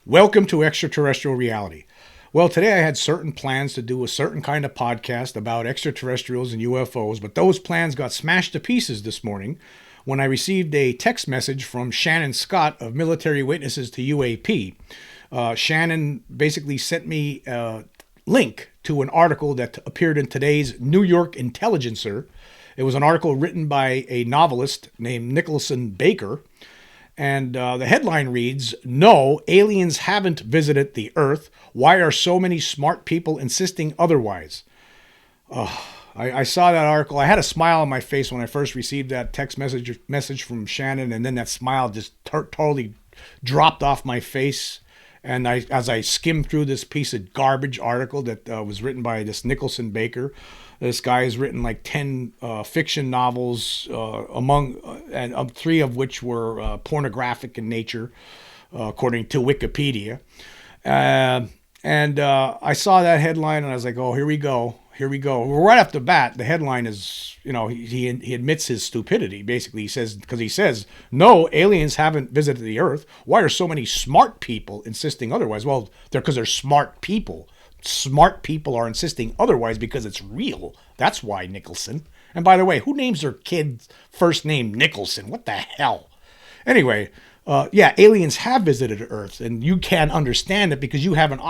Welcome to Extraterrestrial Reality. Well, today I had certain plans to do a certain kind of podcast about extraterrestrials and UFOs, but those plans got smashed to pieces this morning when I received a text message from Shannon Scott of Military Witnesses to UAP. Shannon basically sent me a link to an article that appeared in today's New York Intelligencer. It was an article written by a novelist named Nicholson Baker. And the headline reads, "No, aliens haven't visited the Earth. Why are so many smart people insisting otherwise?" I saw that article. I had a smile on my face when I first received that text message from Shannon, and then that smile just totally dropped off my face. And as I skimmed through this piece of garbage article that was written by this Nicholson Baker. This guy has written like 10 fiction novels, and three of which were pornographic in nature, according to Wikipedia. And I saw that headline and I was like, oh, here we go. Here we go. Well, right off the bat, the headline is, he admits his stupidity. Basically, he says, no, aliens haven't visited the Earth. Why are so many smart people insisting otherwise? Well, because they're smart people. Smart people are insisting otherwise because it's real. That's why, Nicholson. And by the way, who names their kid's first name Nicholson? What the hell? Anyway, aliens have visited Earth, and you can't understand it because you haven't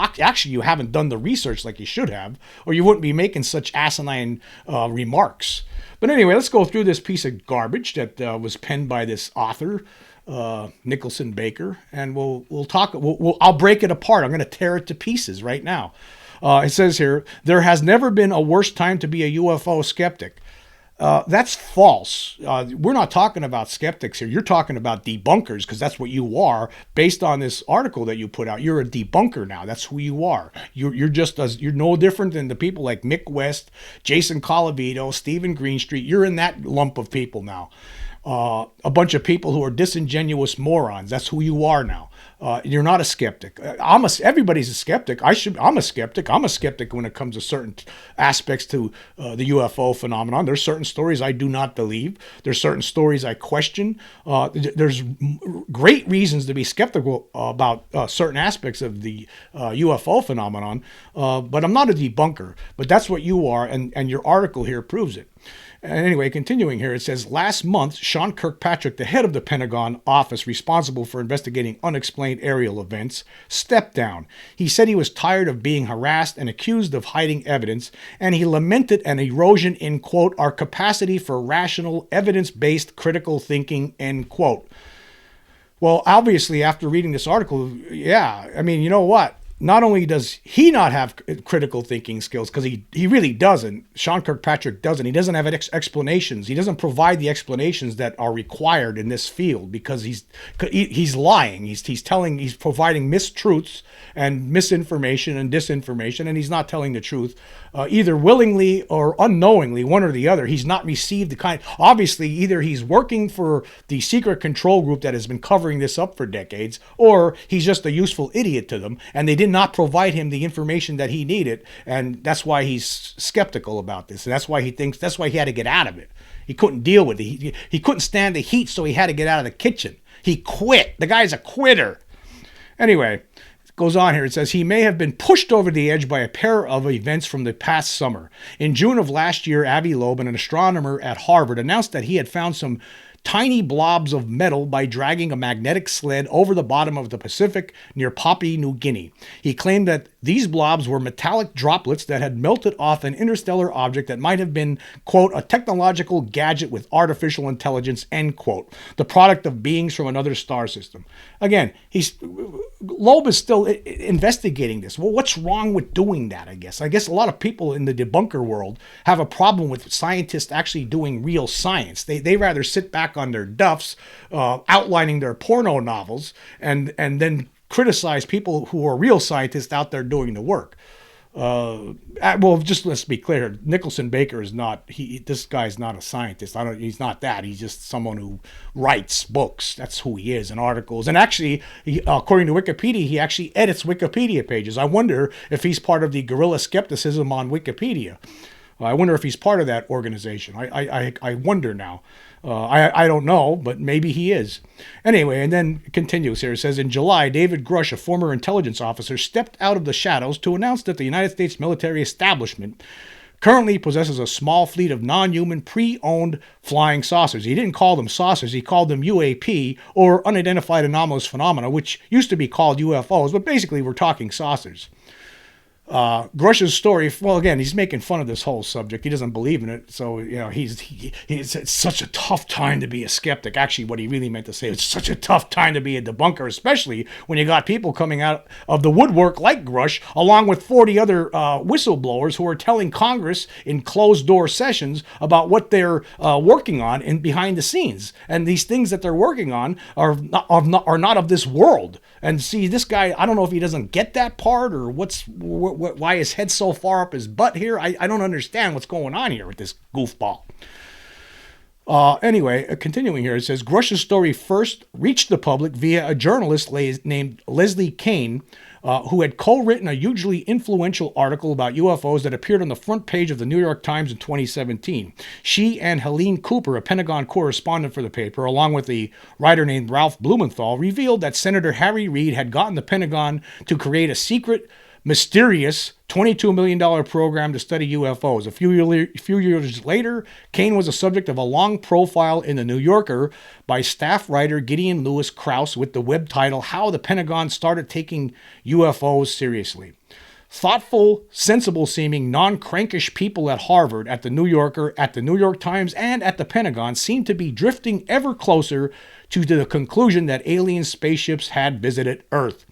done the research like you should have, or you wouldn't be making such asinine remarks. But anyway, let's go through this piece of garbage that was penned by this author, Nicholson Baker, and we'll talk. I'll break it apart. I'm going to tear it to pieces right now. It says here, there has never been a worse time to be a UFO skeptic. That's false. We're not talking about skeptics here. You're talking about debunkers, because that's what you are based on this article that you put out. You're a debunker now. That's who you are. You're no different than the people like Mick West, Jason Colavito, Stephen Greenstreet. You're in that lump of people now. A bunch of people who are disingenuous morons. That's who you are now. You're not a skeptic. Everybody's a skeptic. I'm a skeptic. I'm a skeptic when it comes to certain aspects to the UFO phenomenon. There's certain stories I do not believe. There's certain stories I question. There's great reasons to be skeptical about certain aspects of the UFO phenomenon. But I'm not a debunker. But that's what you are, and your article here proves it. And anyway, continuing here, it says, last month, Sean Kirkpatrick, the head of the Pentagon office responsible for investigating unexplained aerial events, stepped down. He said he was tired of being harassed and accused of hiding evidence, and he lamented an erosion in, quote, our capacity for rational, evidence-based critical thinking, end quote. Well, obviously, after reading this article, yeah, I mean, you know what? Not only does he not have critical thinking skills, because he really doesn't, Sean Kirkpatrick doesn't. He doesn't have explanations. He doesn't provide the explanations that are required in this field because he's lying. He's providing mistruths and misinformation and disinformation, and he's not telling the truth, either willingly or unknowingly, one or the other. He's not received the kind. Obviously, either he's working for the secret control group that has been covering this up for decades, or he's just a useful idiot to them, and they did not provide him the information that he needed, and that's why he's skeptical about this, and that's why he had to get out of it. He couldn't deal with it. He couldn't stand the heat, so he had to get out of the kitchen. He quit. The guy's a quitter. Anyway, it goes on here. It says he may have been pushed over the edge by a pair of events from the past summer. In June of last year, Avi Loeb, an astronomer at Harvard, announced that he had found some tiny blobs of metal by dragging a magnetic sled over the bottom of the Pacific near Papua New Guinea. He claimed that these blobs were metallic droplets that had melted off an interstellar object that might have been, quote, a technological gadget with artificial intelligence, end quote, the product of beings from another star system. Again, Loeb is still investigating this. Well, what's wrong with doing that, I guess? I guess a lot of people in the debunker world have a problem with scientists actually doing real science. They rather sit back on their duffs, outlining their porno novels, and then criticize people who are real scientists out there doing the work. Well, just let's be clear. Nicholson Baker is not. This guy's not a scientist. He's not that. He's just someone who writes books. That's who he is, and articles. And actually, according to Wikipedia, he actually edits Wikipedia pages. I wonder if he's part of the guerrilla skepticism on Wikipedia. I wonder if he's part of that organization. I wonder now. I don't know, but maybe he is. Anyway, and then it continues here. It says, in July, David Grush, a former intelligence officer, stepped out of the shadows to announce that the United States military establishment currently possesses a small fleet of non-human pre-owned flying saucers. He didn't call them saucers, he called them UAP, or unidentified anomalous phenomena, which used to be called UFOs, but basically we're talking saucers. Grush's story, well, again, he's making fun of this whole subject. He doesn't believe in it. So, it's such a tough time to be a skeptic. Actually, what he really meant to say, it's such a tough time to be a debunker, especially when you got people coming out of the woodwork like Grush, along with 40 other whistleblowers who are telling Congress in closed-door sessions about what they're working on in behind the scenes. And these things that they're working on are not of this world. And see, this guy, I don't know if he doesn't get that part or why his head's so far up his butt here. I don't understand what's going on here with this goofball. Anyway, continuing here, it says, Grush's story first reached the public via a journalist named Leslie Kane, who had co-written a hugely influential article about UFOs that appeared on the front page of the New York Times in 2017. She and Helene Cooper, a Pentagon correspondent for the paper, along with a writer named Ralph Blumenthal, revealed that Senator Harry Reid had gotten the Pentagon to create a secret, mysterious $22 million program to study UFOs. A few years later, Kane was the subject of a long profile in The New Yorker by staff writer Gideon Lewis Krauss with the web title, How the Pentagon Started Taking UFOs Seriously. Thoughtful, sensible-seeming, non-crankish people at Harvard, at The New Yorker, at The New York Times, and at the Pentagon seem to be drifting ever closer to the conclusion that alien spaceships had visited Earth.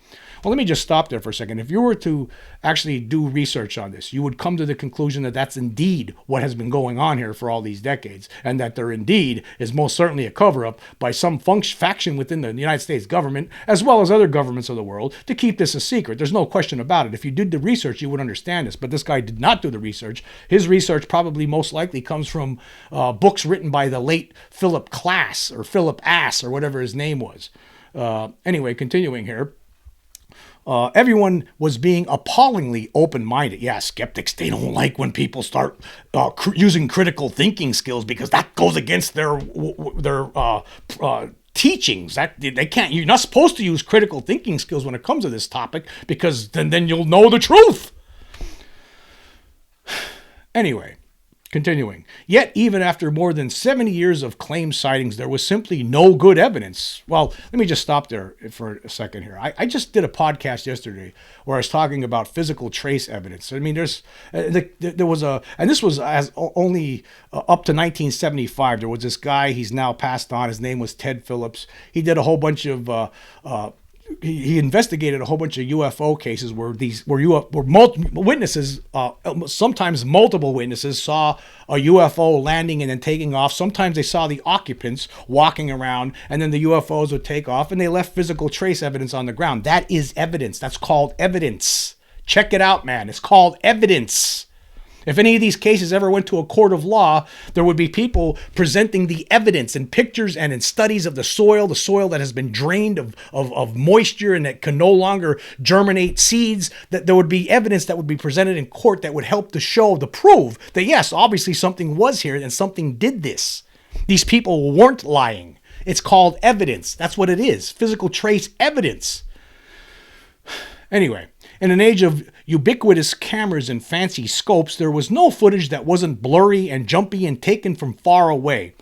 Well, let me just stop there for a second. If you were to actually do research on this, you would come to the conclusion that that's indeed what has been going on here for all these decades, and that there indeed is most certainly a cover-up by some faction within the United States government, as well as other governments of the world, to keep this a secret. There's no question about it. If you did the research, you would understand this, but this guy did not do the research. His research probably most likely comes from books written by the late Philip Klass, or Philip Ass, or whatever his name was. Anyway, continuing here. Everyone was being appallingly open-minded. Yeah, skeptics, they don't like when people start using critical thinking skills because that goes against their teachings. That they can't. You're not supposed to use critical thinking skills when it comes to this topic because then you'll know the truth. Anyway, continuing. Yet, even after more than 70 years of claimed sightings, there was simply no good evidence. Well, let me just stop there for a second here. I just did a podcast yesterday where I was talking about physical trace evidence. I mean, there was a, and this was as only up to 1975. There was this guy, he's now passed on. His name was Ted Phillips. He did a whole bunch of he investigated a whole bunch of UFO cases where multiple witnesses, sometimes multiple witnesses, saw a UFO landing and then taking off. Sometimes they saw the occupants walking around, and then the UFOs would take off, and they left physical trace evidence on the ground. That is evidence. That's called evidence. Check it out, man. It's called evidence. If any of these cases ever went to a court of law, there would be people presenting the evidence in pictures and in studies of the soil that has been drained of moisture and that can no longer germinate seeds, that there would be evidence that would be presented in court that would help to prove that yes, obviously something was here and something did this. These people weren't lying. It's called evidence. That's what it is. Physical trace evidence. Anyway, in an age of ubiquitous cameras and fancy scopes, there was no footage that wasn't blurry and jumpy and taken from far away.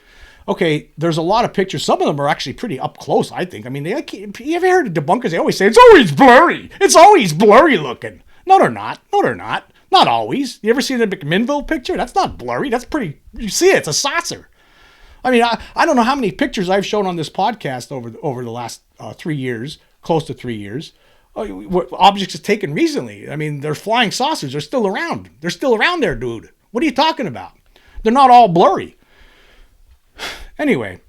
Okay, there's a lot of pictures. Some of them are actually pretty up close, I think. I mean, you ever heard of debunkers? They always say, it's always blurry. It's always blurry looking. No, they're not. No, they're not. Not always. You ever see the McMinnville picture? That's not blurry. That's pretty, you see it. It's a saucer. I mean, I don't know how many pictures I've shown on this podcast over the last 3 years, close to 3 years. Objects is taken recently. I mean, they're flying saucers. They're still around. They're still around there, dude. What are you talking about? They're not all blurry. Anyway,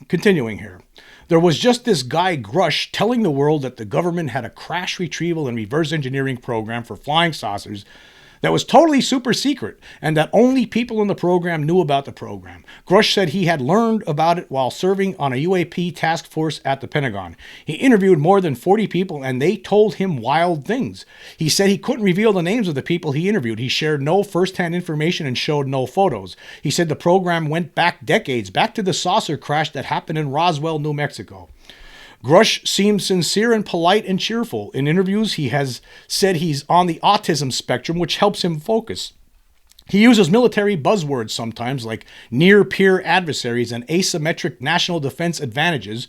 continuing here. There was just this guy Grush telling the world that the government had a crash retrieval and reverse engineering program for flying saucers that was totally super secret and that only people in the program knew about the program. Grush said he had learned about it while serving on a UAP task force at the Pentagon. He interviewed more than 40 people and they told him wild things. He said he couldn't reveal the names of the people he interviewed. He shared no first-hand information and showed no photos. He said the program went back decades, back to the saucer crash that happened in Roswell, New Mexico. Grush seemed sincere and polite and cheerful. In interviews, he has said he's on the autism spectrum, which helps him focus. He uses military buzzwords sometimes, like near-peer adversaries and asymmetric national defense advantages,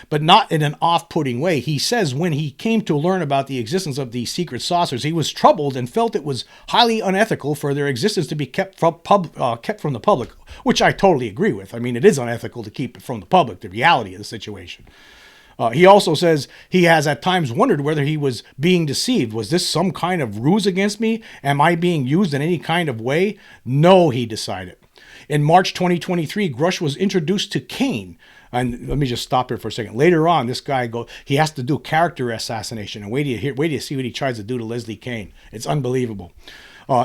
but not in an off-putting way. He says when he came to learn about the existence of these secret saucers, he was troubled and felt it was highly unethical for their existence to be kept from the public, which I totally agree with. I mean, it is unethical to keep it from the public, the reality of the situation. He also says he has at times wondered whether he was being deceived. Was this some kind of ruse against me? Am I being used in any kind of way? No, he decided. In March 2023, Grush was introduced to Kane. And let me just stop here for a second. Later on, this guy he has to do character assassination. And wait till you see what he tries to do to Leslie Kane. It's unbelievable.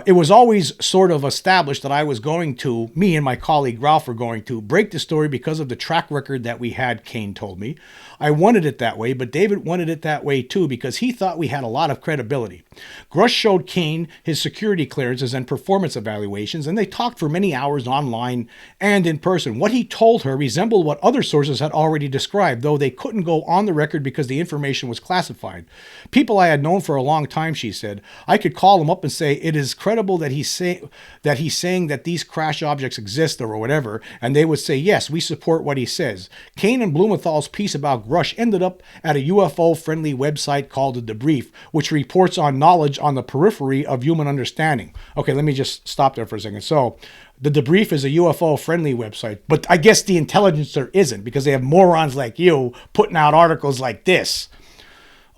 It was always sort of established that I was going to, me and my colleague Ralph were going to, break the story because of the track record that we had, Kane told me. I wanted it that way, but David wanted it that way too because he thought we had a lot of credibility. Grush showed Kane his security clearances and performance evaluations, and they talked for many hours online and in person. What he told her resembled what other sources had already described, though they couldn't go on the record because the information was classified. People I had known for a long time, she said. I could call him up and say, it is credible that he's saying that these crash objects exist or whatever, and they would say, yes, we support what he says. Kane and Blumenthal's piece about Grush ended up at a UFO-friendly website called The Debrief, which reports on knowledge on the periphery of human understanding. Okay, let me just stop there for a second. So, The Debrief is a UFO-friendly website, but I guess the Intelligencer isn't because they have morons like you putting out articles like this.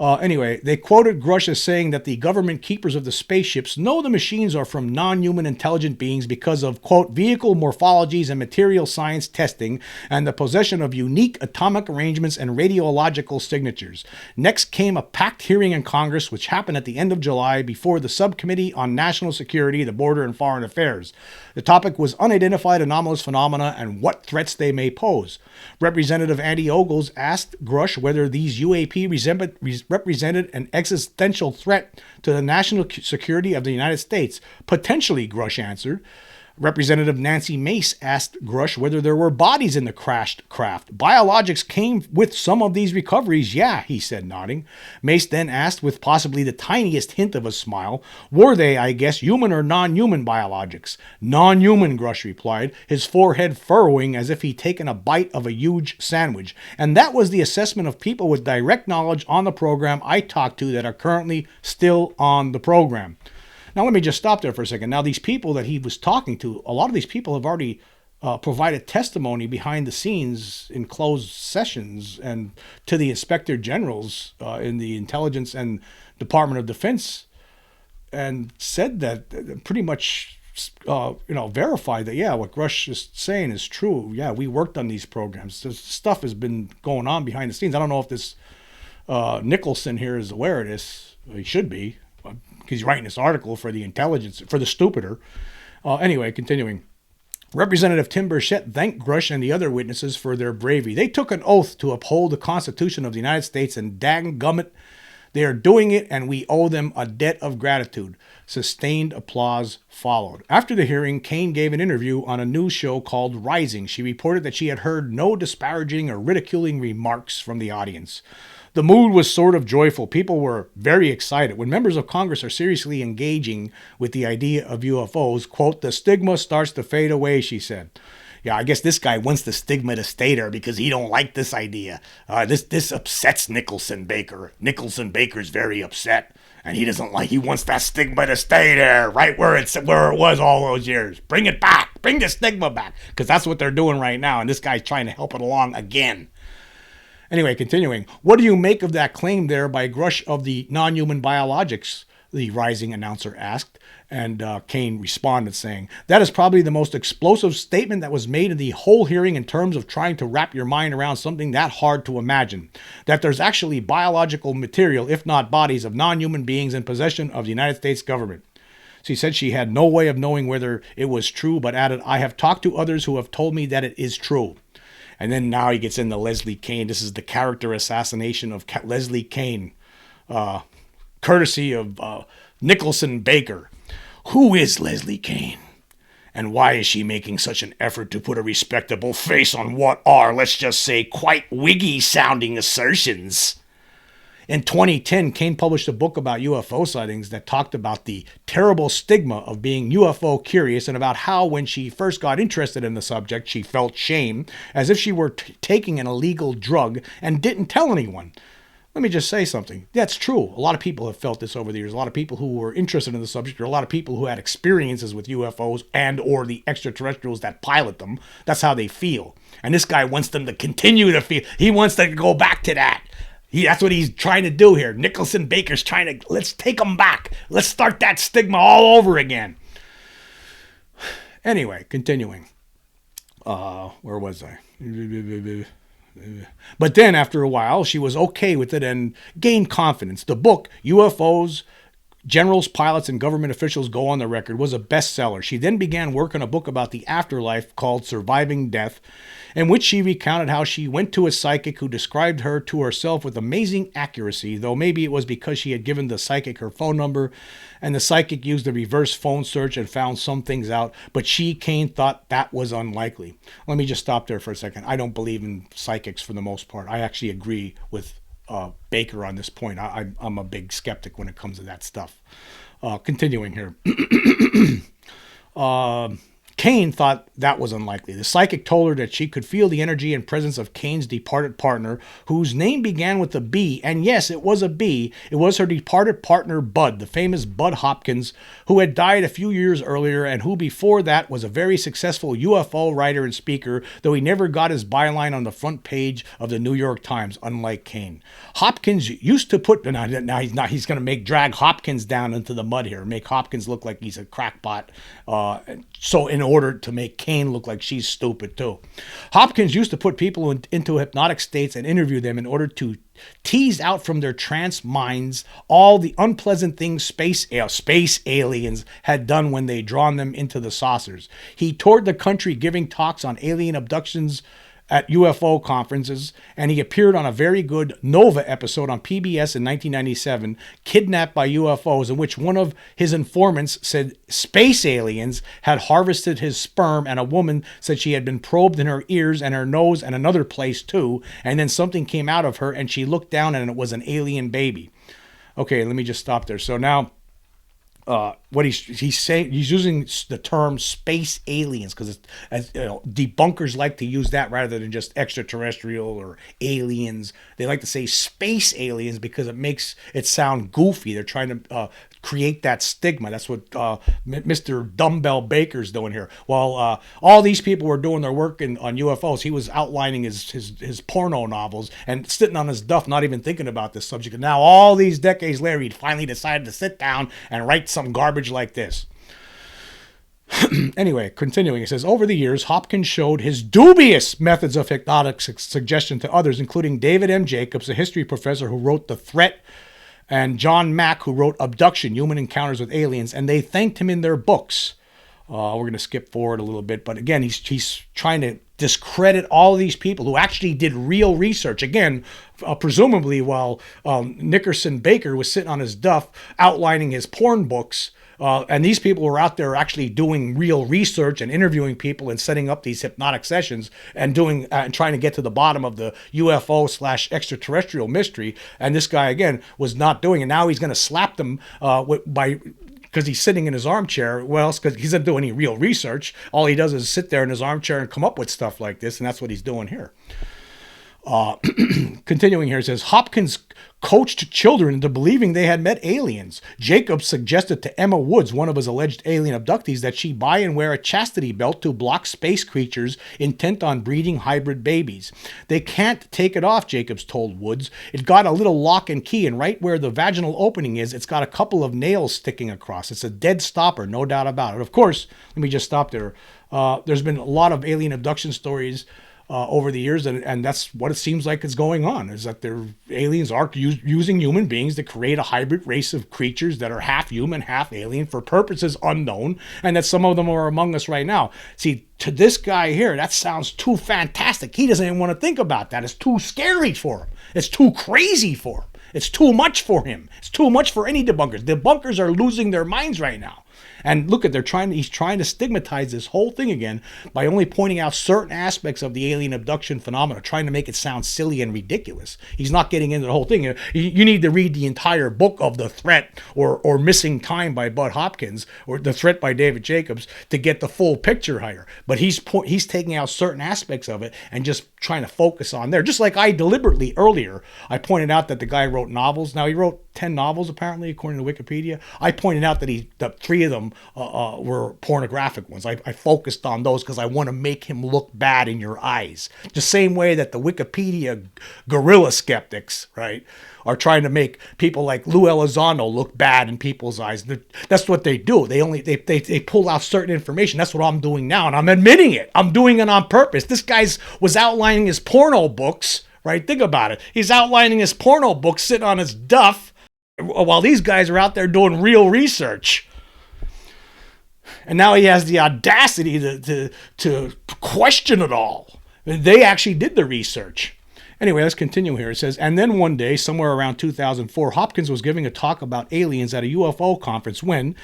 Anyway, they quoted Grush as saying that the government keepers of the spaceships know the machines are from non-human intelligent beings because of, quote, vehicle morphologies and material science testing and the possession of unique atomic arrangements and radiological signatures. Next came a packed hearing in Congress, which happened at the end of July before the Subcommittee on National Security, the Border, and Foreign Affairs. The topic was unidentified anomalous phenomena and what threats they may pose. Representative Andy Ogles asked Grush whether these UAP represented an existential threat to the national security of the United States. Potentially, Grush answered. Representative Nancy Mace asked Grush whether there were bodies in the crashed craft. Biologics came with some of these recoveries, yeah, he said, nodding. Mace then asked, with possibly the tiniest hint of a smile, were they, I guess, human or non-human biologics? Non-human, Grush replied, his forehead furrowing as if he'd taken a bite of a huge sandwich. And that was the assessment of people with direct knowledge on the program I talked to that are currently still on the program. Now, let me just stop there for a second. Now, these people that he was talking to, a lot of these people have already provided testimony behind the scenes in closed sessions and to the inspector generals in the Intelligence and Department of Defense and said that pretty much, verified that, yeah, what Grush is saying is true. Yeah, we worked on these programs. This stuff has been going on behind the scenes. I don't know if this Nicholson here is aware of this. He should be. He's writing this article for the Intelligence, for the Stupider. Anyway, continuing. Representative Tim Burchett thanked Grush and the other witnesses for their bravery. They took an oath to uphold the Constitution of the United States, and danggummit, they are doing it, and we owe them a debt of gratitude. Sustained applause followed. After the hearing, Kane gave an interview on a news show called Rising. She reported that she had heard no disparaging or ridiculing remarks from the audience. The mood was sort of joyful. People were very excited. When members of Congress are seriously engaging with the idea of UFOs, quote, the stigma starts to fade away, she said. Yeah, I guess this guy wants the stigma to stay there because he don't like this idea. This upsets Nicholson Baker. Nicholson Baker's very upset, and he wants that stigma to stay there, right where it was all those years. Bring it back. Bring the stigma back, because that's what they're doing right now, and this guy's trying to help it along again. Anyway, continuing. What do you make of that claim there by Grush of the non-human biologics? The Rising announcer asked, and Kane responded saying, that is probably the most explosive statement that was made in the whole hearing in terms of trying to wrap your mind around something that hard to imagine. That there's actually biological material, if not bodies, of non-human beings in possession of the United States government. She said she had no way of knowing whether it was true, but added, I have talked to others who have told me that it is true. And then now he gets into Leslie Kean. This is the character assassination of Leslie Kean, courtesy of Nicholson Baker. Who is Leslie Kean? And why is she making such an effort to put a respectable face on what are, let's just say, quite wiggy-sounding assertions? In 2010, Kean published a book about UFO sightings that talked about the terrible stigma of being UFO curious and about how when she first got interested in the subject, she felt shame, as if she were taking an illegal drug and didn't tell anyone. Let me just say something. That's true. A lot of people have felt this over the years. A lot of people who were interested in the subject, or a lot of people who had experiences with UFOs and or the extraterrestrials that pilot them. That's how they feel. And this guy wants them to continue to feel. He wants to go back to that. That's what he's trying to do here. Nicholson Baker's trying to, let's take them back. Let's start that stigma all over again. Anyway, continuing. Where was I? But then, after a while, she was okay with it and gained confidence. The book, UFOs, Generals, Pilots, and Government Officials Go on the Record, was a bestseller. She then began work on a book about the afterlife called Surviving Death, in which she recounted how she went to a psychic who described her to herself with amazing accuracy, though maybe it was because she had given the psychic her phone number, and the psychic used a reverse phone search and found some things out, but she, Kean, thought that was unlikely. Let me just stop there for a second. I don't believe in psychics for the most part. I actually agree with Baker on this point. I'm a big skeptic when it comes to that stuff. Continuing here. Kean thought that was unlikely. The psychic told her that she could feel the energy and presence of Kean's departed partner, whose name began with a B, and yes, it was a B. It was her departed partner, Bud, the famous Bud Hopkins, who had died a few years earlier and who before that was a very successful UFO writer and speaker, though he never got his byline on the front page of the New York Times, unlike Kean. Hopkins used to put, now he's going to drag Hopkins down into the mud here, make Hopkins look like he's a crackpot, so in order to make Kean look like she's stupid too. Hopkins used to put people into hypnotic states and interview them in order to tease out from their trance minds all the unpleasant things space aliens had done when they drawn them into the saucers. He toured the country giving talks on alien abductions at UFO conferences, and he appeared on a very good Nova episode on PBS in 1997, Kidnapped by UFOs, in which one of his informants said space aliens had harvested his sperm, and a woman said she had been probed in her ears and her nose and another place too, and then something came out of her and she looked down and it was an alien baby. Okay, let me just stop there. So now, what he's saying, he's using the term space aliens because debunkers like to use that rather than just extraterrestrial or aliens. They like to say space aliens because it makes it sound goofy. They're trying to create that stigma. That's what Mr. Dumbbell Baker's doing here. While all these people were doing their work on UFOs, he was outlining his porno novels and sitting on his duff, not even thinking about this subject. And now all these decades later, he finally decided to sit down and write some garbage like this. Anyway, continuing, it says, over the years, Hopkins showed his dubious methods of hypnotic suggestion to others, including David M. Jacobs, a history professor who wrote The Threat, and John Mack, who wrote Abduction, Human Encounters with Aliens, and they thanked him in their books. We're going to skip forward a little bit, but again, he's trying to discredit all of these people who actually did real research. Again, presumably while Nicholson Baker was sitting on his duff outlining his porn books, and these people were out there actually doing real research and interviewing people and setting up these hypnotic sessions and doing and trying to get to the bottom of the UFO/extraterrestrial mystery. And this guy, again, was not doing it. Now he's going to slap them because he's sitting in his armchair. Well, else, because he doesn't do any real research. All he does is sit there in his armchair and come up with stuff like this, and that's what he's doing here. Continuing here, it says, Hopkins coached children into believing they had met aliens. Jacobs suggested to Emma Woods, one of his alleged alien abductees, that she buy and wear a chastity belt to block space creatures intent on breeding hybrid babies. They can't take it off, Jacobs told Woods. It got a little lock and key, and right where the vaginal opening is, it's got a couple of nails sticking across. It's a dead stopper, no doubt about it. Of course, let me just stop there. There's been a lot of alien abduction stories over the years, and that's what it seems like is going on, is that aliens are using human beings to create a hybrid race of creatures that are half human, half alien for purposes unknown, and that some of them are among us right now. See, to this guy here, that sounds too fantastic. He doesn't even want to think about that. It's too scary for him. It's too crazy for him. It's too much for him. It's too much for any debunkers. Debunkers are losing their minds right now. And look at, he's trying to stigmatize this whole thing again by only pointing out certain aspects of the alien abduction phenomena, trying to make it sound silly and ridiculous. He's not getting into the whole thing. You need to read the entire book of The Threat or Missing Time by Bud Hopkins, or The Threat by David Jacobs, to get the full picture here. But he's taking out certain aspects of it and just trying to focus on there. Just like I deliberately earlier, I pointed out that the guy wrote novels. Now, he wrote 10 novels, apparently, according to Wikipedia. I pointed out that 3 of them were pornographic ones. I focused on those because I want to make him look bad in your eyes. The same way that the Wikipedia guerrilla skeptics, right, are trying to make people like Lou Elizondo look bad in people's eyes. That's what they do. They pull out certain information. That's what I'm doing now, and I'm admitting it. I'm doing it on purpose. This guy's was outlining his porno books, right? Think about it. He's outlining his porno books sitting on his duff while these guys are out there doing real research. And now he has the audacity to question it all. They actually did the research. Anyway, let's continue here. It says, and then one day, somewhere around 2004, Hopkins was giving a talk about aliens at a UFO conference when,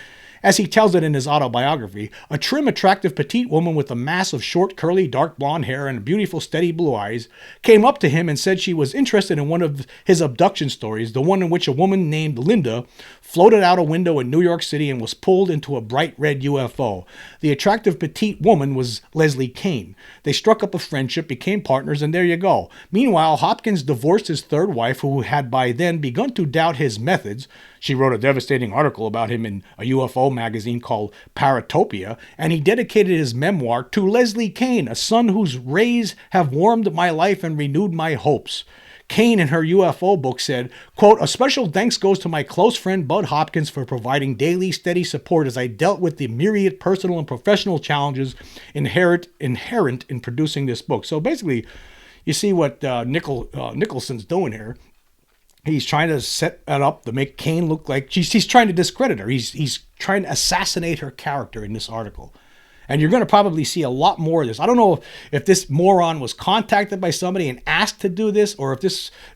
as he tells it in his autobiography, a trim, attractive, petite woman with a mass of short, curly, dark blonde hair and beautiful, steady blue eyes came up to him and said she was interested in one of his abduction stories, the one in which a woman named Linda floated out a window in New York City and was pulled into a bright red UFO. The attractive, petite woman was Leslie Kane. They struck up a friendship, became partners, and there you go. Meanwhile, Hopkins divorced his third wife, who had by then begun to doubt his methods. She wrote a devastating article about him in a UFO magazine called Paratopia, and he dedicated his memoir to Leslie Kane, a son whose rays have warmed my life and renewed my hopes. Kane, in her UFO book, said, quote, a special thanks goes to my close friend Bud Hopkins for providing daily, steady support as I dealt with the myriad personal and professional challenges inherent in producing this book. So basically, you see what Nicholson's doing here. He's trying to set that up to make Kane look like he's trying to discredit her. He's trying to assassinate her character in this article. And you're going to probably see a lot more of this. I don't know if this moron was contacted by somebody and asked to do this, or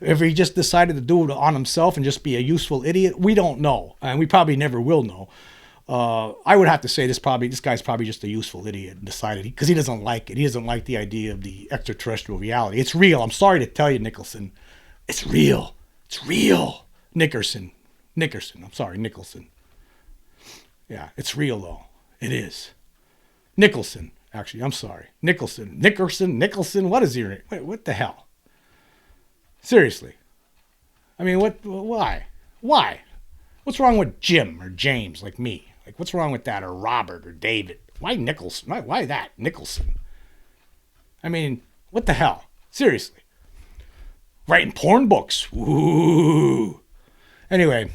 if he just decided to do it on himself and just be a useful idiot. We don't know, and we probably never will know. I would have to say this guy's probably just a useful idiot and decided because he doesn't like it. He doesn't like the idea of the extraterrestrial reality. It's real. I'm sorry to tell you, Nicholson. It's real. It's real. Nicholson. I'm sorry, Nicholson. Yeah, it's real though. It is. Nicholson, actually, I'm sorry. Nicholson, what is your name? Wait, what the hell? Seriously. I mean, why? What's wrong with Jim or James, like me? Like, what's wrong with that? Or Robert or David? Why Nicholson? Why that? Nicholson. I mean, what the hell? Seriously. Writing porn books. Ooh. Anyway,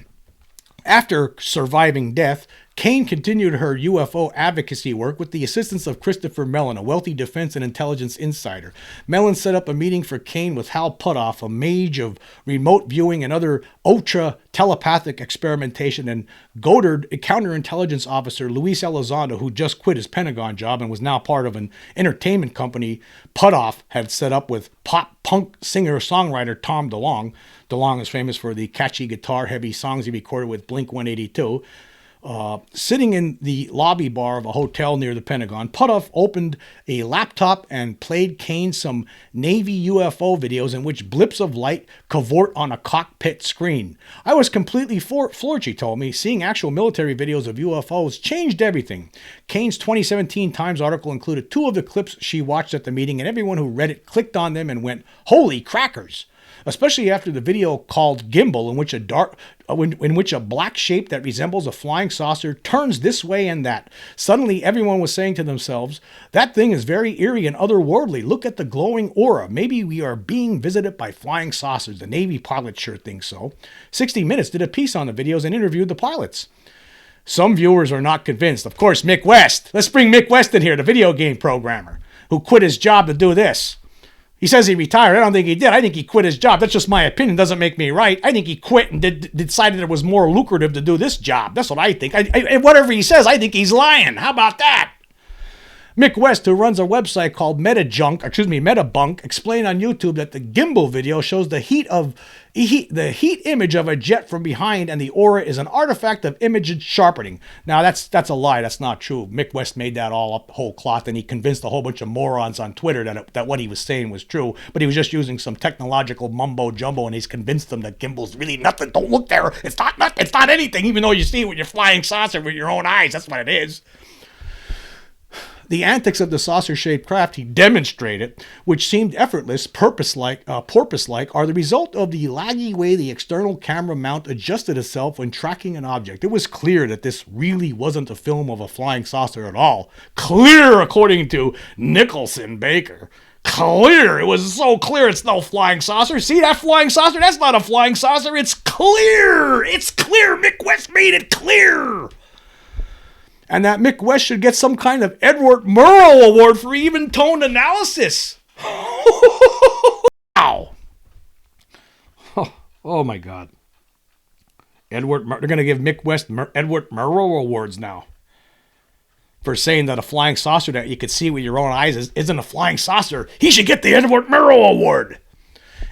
after surviving death, Kane continued her UFO advocacy work with the assistance of Christopher Mellon, a wealthy defense and intelligence insider. Mellon set up a meeting for Kane with Hal Puthoff, a mage of remote viewing and other ultra-telepathic experimentation, and Goddard, a counterintelligence officer, Luis Elizondo, who just quit his Pentagon job and was now part of an entertainment company Puthoff had set up with pop-punk singer-songwriter Tom DeLonge. DeLonge is famous for the catchy guitar-heavy songs he recorded with Blink-182. Sitting in the lobby bar of a hotel near the Pentagon, Puthoff opened a laptop and played Kane some Navy UFO videos in which blips of light cavort on a cockpit screen. I was completely floored, she told me. Seeing actual military videos of UFOs changed everything. Kane's 2017 Times article included 2 of the clips she watched at the meeting, and everyone who read it clicked on them and went, holy crackers! Especially after the video called Gimbal, in which a black shape that resembles a flying saucer turns this way and that. Suddenly, everyone was saying to themselves, that thing is very eerie and otherworldly. Look at the glowing aura. Maybe we are being visited by flying saucers. The Navy pilot sure thinks so. 60 Minutes did a piece on the videos and interviewed the pilots. Some viewers are not convinced. Of course, Mick West. Let's bring Mick West in here, the video game programmer, who quit his job to do this. He says he retired. I don't think he did. I think he quit his job. That's just my opinion. Doesn't make me right. I think he quit and decided it was more lucrative to do this job. That's what I think. Whatever he says, I think he's lying. How about that? Mick West, who runs a website called Metabunk, explained on YouTube that the gimbal video shows the heat image of a jet from behind, and the aura is an artifact of image sharpening. Now that's a lie. That's not true. Mick West made that all up whole cloth, and he convinced a whole bunch of morons on Twitter that what he was saying was true. But he was just using some technological mumbo jumbo, and he's convinced them that gimbal's really nothing. Don't look there. It's not anything, even though you see it with your flying saucer with your own eyes. That's what it is. The antics of the saucer-shaped craft he demonstrated, which seemed effortless, porpoise-like, are the result of the laggy way the external camera mount adjusted itself when tracking an object. It was clear that this really wasn't a film of a flying saucer at all. Clear, according to Nicholson Baker. Clear. It was so clear it's no flying saucer. See that flying saucer? That's not a flying saucer. It's clear. It's clear. Mick West made it clear. And that Mick West should get some kind of Edward Murrow Award for even-toned analysis. Wow. Oh, my God. They're going to give Mick West Edward Murrow Awards now for saying that a flying saucer that you could see with your own eyes isn't a flying saucer. He should get the Edward Murrow Award.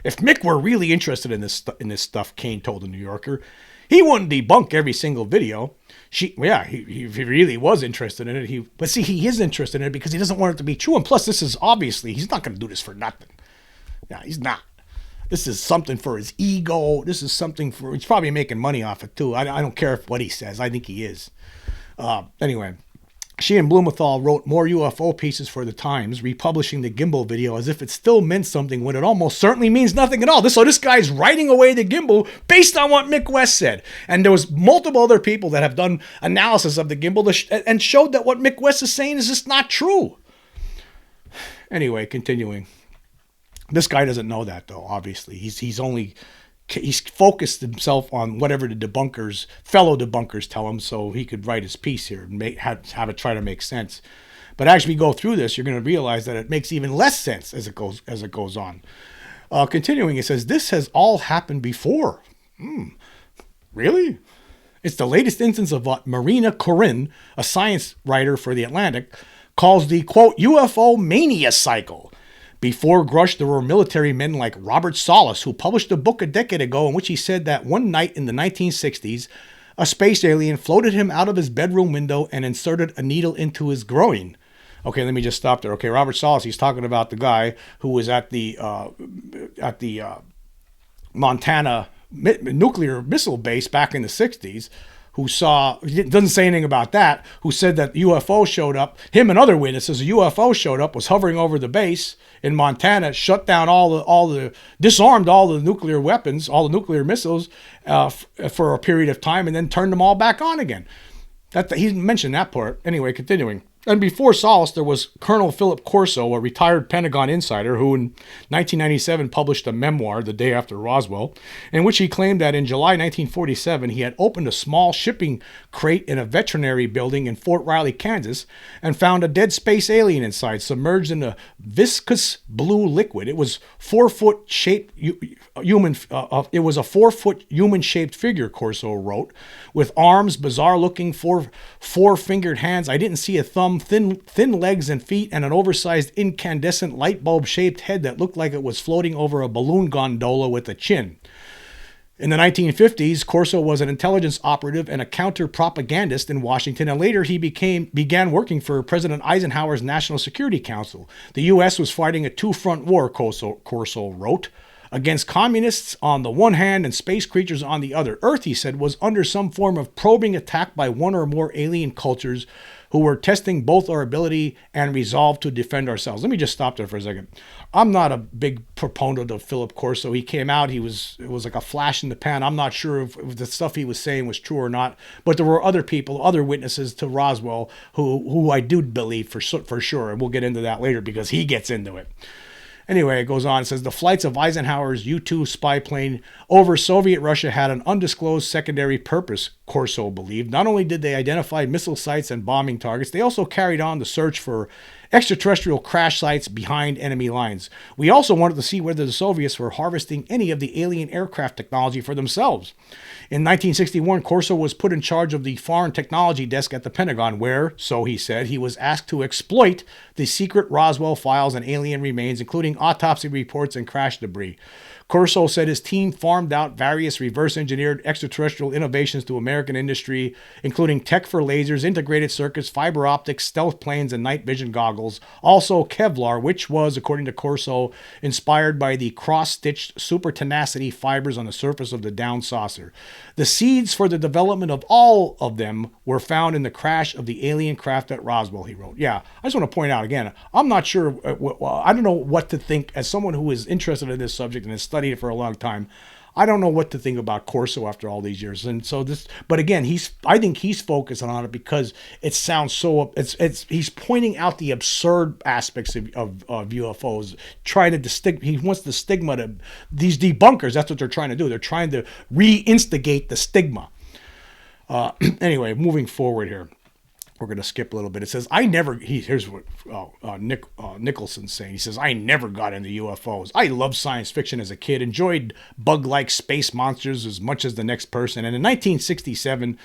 If Mick were really interested in this stuff, Kane told the New Yorker, he wouldn't debunk every single video. He really was interested in it. But he is interested in it because he doesn't want it to be true. And plus, this is obviously, he's not going to do this for nothing. Yeah, he's not. This is something for his ego. He's probably making money off it too. I don't care what he says. I think he is. Anyway, she and Blumenthal wrote more UFO pieces for the Times, republishing the gimbal video as if it still meant something when it almost certainly means nothing at all. So this guy's writing away the gimbal based on what Mick West said. And there was multiple other people that have done analysis of the gimbal and showed that what Mick West is saying is just not true. Anyway, continuing. This guy doesn't know that, though, obviously. He's focused himself on whatever the fellow debunkers tell him, so he could write his piece here and have it try to make sense. But as we go through this, you're going to realize that it makes even less sense as it goes on. Continuing, it says, this has all happened before. Really? It's the latest instance of what Marina Corinne, a science writer for The Atlantic, calls the, quote, UFO mania cycle. Before Grush, there were military men like Robert Salas, who published a book a decade ago in which he said that one night in the 1960s, a space alien floated him out of his bedroom window and inserted a needle into his groin. Okay, let me just stop there. Okay, Robert Salas, he's talking about the guy who was at the Montana nuclear missile base back in the 60s, who doesn't say anything about that, who said that UFO showed up. Him and other witnesses, a UFO showed up, was hovering over the base in Montana, shut down disarmed all the nuclear weapons, all the nuclear missiles for a period of time, and then turned them all back on again. He didn't mention that part. Anyway, continuing. And before Salas, there was Colonel Philip Corso, a retired Pentagon insider who in 1997 published a memoir, The Day After Roswell, in which he claimed that in July 1947 he had opened a small shipping crate in a veterinary building in Fort Riley, Kansas, and found a dead space alien inside, submerged in a viscous blue liquid. It was 4-foot shaped human. It was a 4-foot human-shaped figure, Corso wrote, with arms, bizarre-looking four-fingered hands. I didn't see a thumb. Thin legs and feet, and an oversized incandescent light bulb shaped head that looked like it was floating over a balloon gondola with a chin. In the 1950s, Corso was an intelligence operative and a counter-propagandist in Washington, and later he began working for President Eisenhower's National Security Council. The U.S. was fighting a two-front war, Corso wrote, against communists on the one hand and space creatures on the other. Earth, he said, was under some form of probing attack by one or more alien cultures who were testing both our ability and resolve to defend ourselves. Let me just stop there for a second. I'm not a big proponent of Philip Corso. He came out, it was like a flash in the pan. I'm not sure if the stuff he was saying was true or not, but there were other people, other witnesses to Roswell who I do believe for sure, and we'll get into that later because he gets into it. Anyway, it goes on. It says the flights of Eisenhower's U-2 spy plane over Soviet Russia had an undisclosed secondary purpose, Corso believed. Not only did they identify missile sites and bombing targets, they also carried on the search for extraterrestrial crash sites behind enemy lines. We also wanted to see whether the Soviets were harvesting any of the alien aircraft technology for themselves. In 1961, Corso was put in charge of the Foreign Technology Desk at the Pentagon, where, so he said, he was asked to exploit the secret Roswell files and alien remains, including autopsy reports and crash debris. Corso said his team farmed out various reverse-engineered extraterrestrial innovations to American industry, including tech for lasers, integrated circuits, fiber optics, stealth planes, and night vision goggles. Also Kevlar, which was, according to Corso, inspired by the cross-stitched super tenacity fibers on the surface of the down saucer. The seeds for the development of all of them were found in the crash of the alien craft at Roswell, he wrote. Yeah, I just want to point out again, I'm not sure, I don't know what to think as someone who is interested in this subject and has studied it for a long time. I don't know what to think about Corso after all these years. And so this, but again, I think he's focusing on it because it sounds so, he's pointing out the absurd aspects of UFOs, he wants the stigma to, these debunkers, that's what they're trying to do. They're trying to reinstigate the stigma. Anyway, moving forward here. We're going to skip a little bit. It says, here's what Nicholson's saying. He says, I never got into UFOs. I loved science fiction as a kid, enjoyed bug-like space monsters as much as the next person. And in 1967,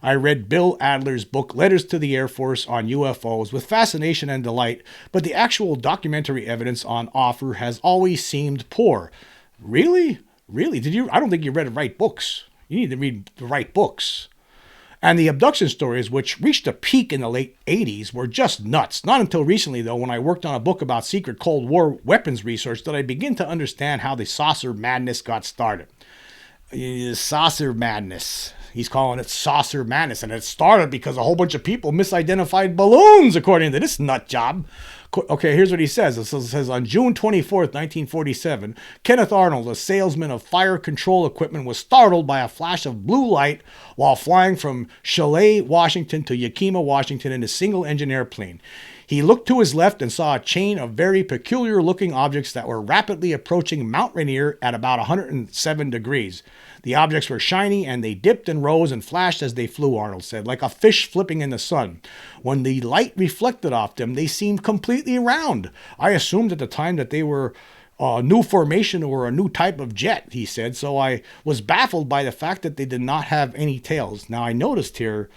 I read Bill Adler's book, Letters to the Air Force on UFOs, with fascination and delight, but the actual documentary evidence on offer has always seemed poor. Really? Really? I don't think you read the right books. You need to read the right books. And the abduction stories, which reached a peak in the late 80s, were just nuts. Not until recently, though, when I worked on a book about secret Cold War weapons research, did I begin to understand how the saucer madness got started. Saucer madness. He's calling it saucer madness. And it started because a whole bunch of people misidentified balloons, according to this nut job. Okay, here's what he says. It says, on June 24th, 1947, Kenneth Arnold, a salesman of fire control equipment, was startled by a flash of blue light while flying from Chalet, Washington to Yakima, Washington in a single-engine airplane. He looked to his left and saw a chain of very peculiar-looking objects that were rapidly approaching Mount Rainier at about 107 degrees. The objects were shiny, and they dipped and rose and flashed as they flew, Arnold said, like a fish flipping in the sun. When the light reflected off them, they seemed completely round. I assumed at the time that they were a new formation or a new type of jet, he said, so I was baffled by the fact that they did not have any tails. Now, I noticed here,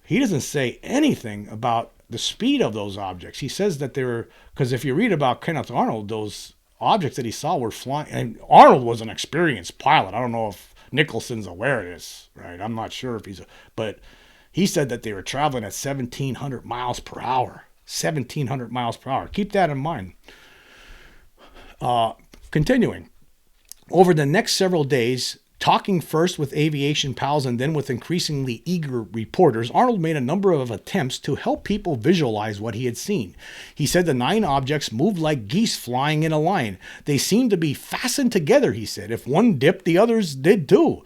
he doesn't say anything about the speed of those objects. He says that they were, because if you read about Kenneth Arnold, those objects that he saw were flying, and Arnold was an experienced pilot. I don't know if Nicholson's aware of this, right? I'm not sure if but he said that they were traveling at 1,700 miles per hour. 1,700 miles per hour. Keep that in mind. Continuing. Over the next several days, talking first with aviation pals and then with increasingly eager reporters, Arnold made a number of attempts to help people visualize what he had seen. He said the 9 objects moved like geese flying in a line. They seemed to be fastened together, he said. If one dipped, the others did too.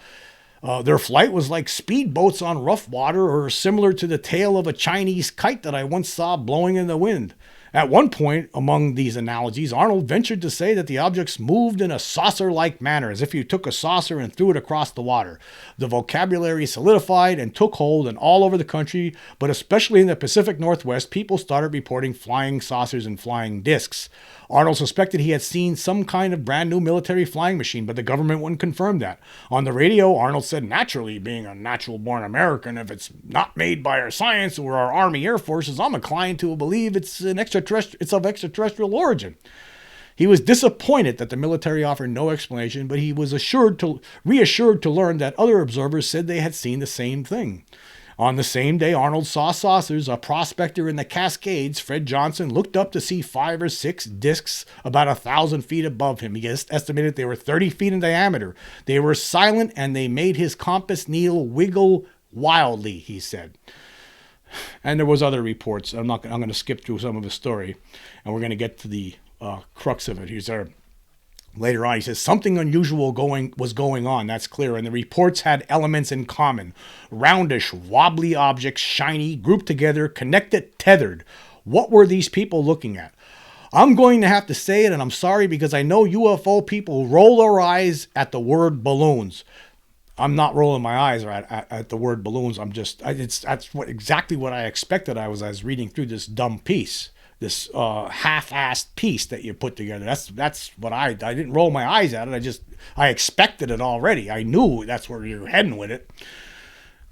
Their flight was like speedboats on rough water or similar to the tail of a Chinese kite that I once saw blowing in the wind. At one point, among these analogies, Arnold ventured to say that the objects moved in a saucer-like manner, as if you took a saucer and threw it across the water. The vocabulary solidified and took hold, and all over the country, but especially in the Pacific Northwest, people started reporting flying saucers and flying discs. Arnold suspected he had seen some kind of brand new military flying machine, but the government wouldn't confirm that. On the radio, Arnold said, naturally, being a natural-born American, if it's not made by our science or our Army Air Forces, I'm inclined to believe it's of extraterrestrial origin. He was disappointed that the military offered no explanation, but he was reassured to learn that other observers said they had seen the same thing. On the same day Arnold saw saucers, a prospector in the Cascades, Fred Johnson, looked up to see 5 or 6 discs about 1,000 feet above him. He estimated they were 30 feet in diameter. They were silent, and they made his compass needle wiggle wildly, he said. And there was other reports. I'm going to skip through some of the story, and we're going to get to the crux of it. He's there. Later on, he says, something unusual was going on, that's clear, and the reports had elements in common. Roundish, wobbly objects, shiny, grouped together, connected, tethered. What were these people looking at? I'm going to have to say it, and I'm sorry, because I know UFO people roll their eyes at the word balloons. I'm not rolling my eyes at the word balloons. That's exactly what I expected I was reading through this dumb piece. half-assed piece that you put together. That's what I didn't roll my eyes at it. I expected it already. I knew that's where you're heading with it.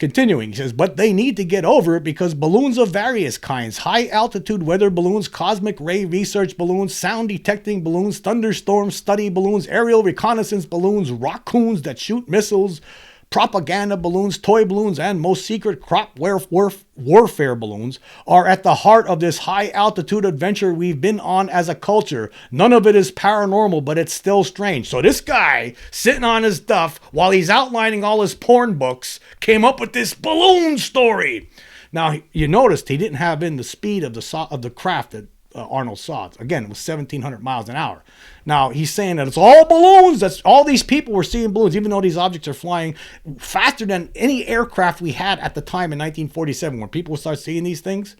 Continuing, he says, but they need to get over it because balloons of various kinds, high-altitude weather balloons, cosmic ray research balloons, sound-detecting balloons, thunderstorm study balloons, aerial reconnaissance balloons, raccoons that shoot missiles, propaganda balloons, toy balloons, and most secret crop warfare balloons are at the heart of this high-altitude adventure we've been on as a culture. None of it is paranormal, but it's still strange. So this guy, sitting on his stuff while he's outlining all his porn books, came up with this balloon story. Now, you noticed he didn't have in the speed of the craft that Arnold saw. Again, it was 1,700 miles an hour. Now, he's saying that it's all balloons. That's all these people were seeing balloons, even though these objects are flying faster than any aircraft we had at the time in 1947. When people started seeing these things,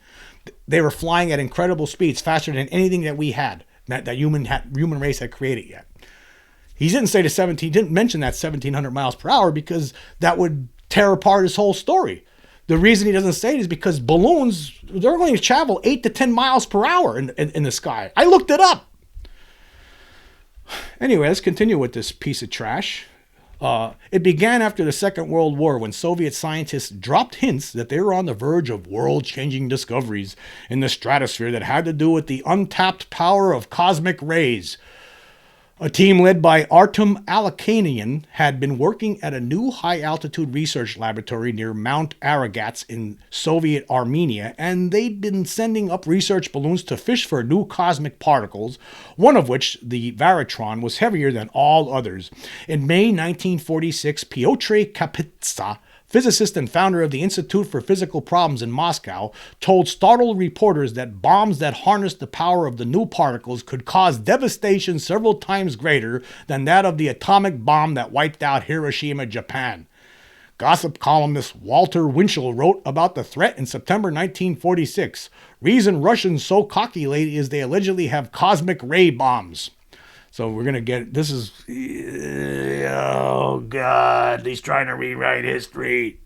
they were flying at incredible speeds, faster than anything that we had, that human race had created yet. He didn't mention that 1,700 miles per hour because that would tear apart his whole story. The reason he doesn't say it is because balloons, they're going to travel 8 to 10 miles per hour in the sky. I looked it up. Anyway, let's continue with this piece of trash. It began after the Second World War when Soviet scientists dropped hints that they were on the verge of world-changing discoveries in the stratosphere that had to do with the untapped power of cosmic rays. A team led by Artem Alakanian had been working at a new high-altitude research laboratory near Mount Aragats in Soviet Armenia, and they'd been sending up research balloons to fish for new cosmic particles, one of which, the Varatron, was heavier than all others. In May 1946, Pyotr Kapitsa, physicist and founder of the Institute for Physical Problems in Moscow, told startled reporters that bombs that harnessed the power of the new particles could cause devastation several times greater than that of the atomic bomb that wiped out Hiroshima, Japan. Gossip columnist Walter Winchell wrote about the threat in September 1946. Reason Russians so cocky lately is they allegedly have cosmic ray bombs. So we're going to get, this is, oh God, he's trying to rewrite history.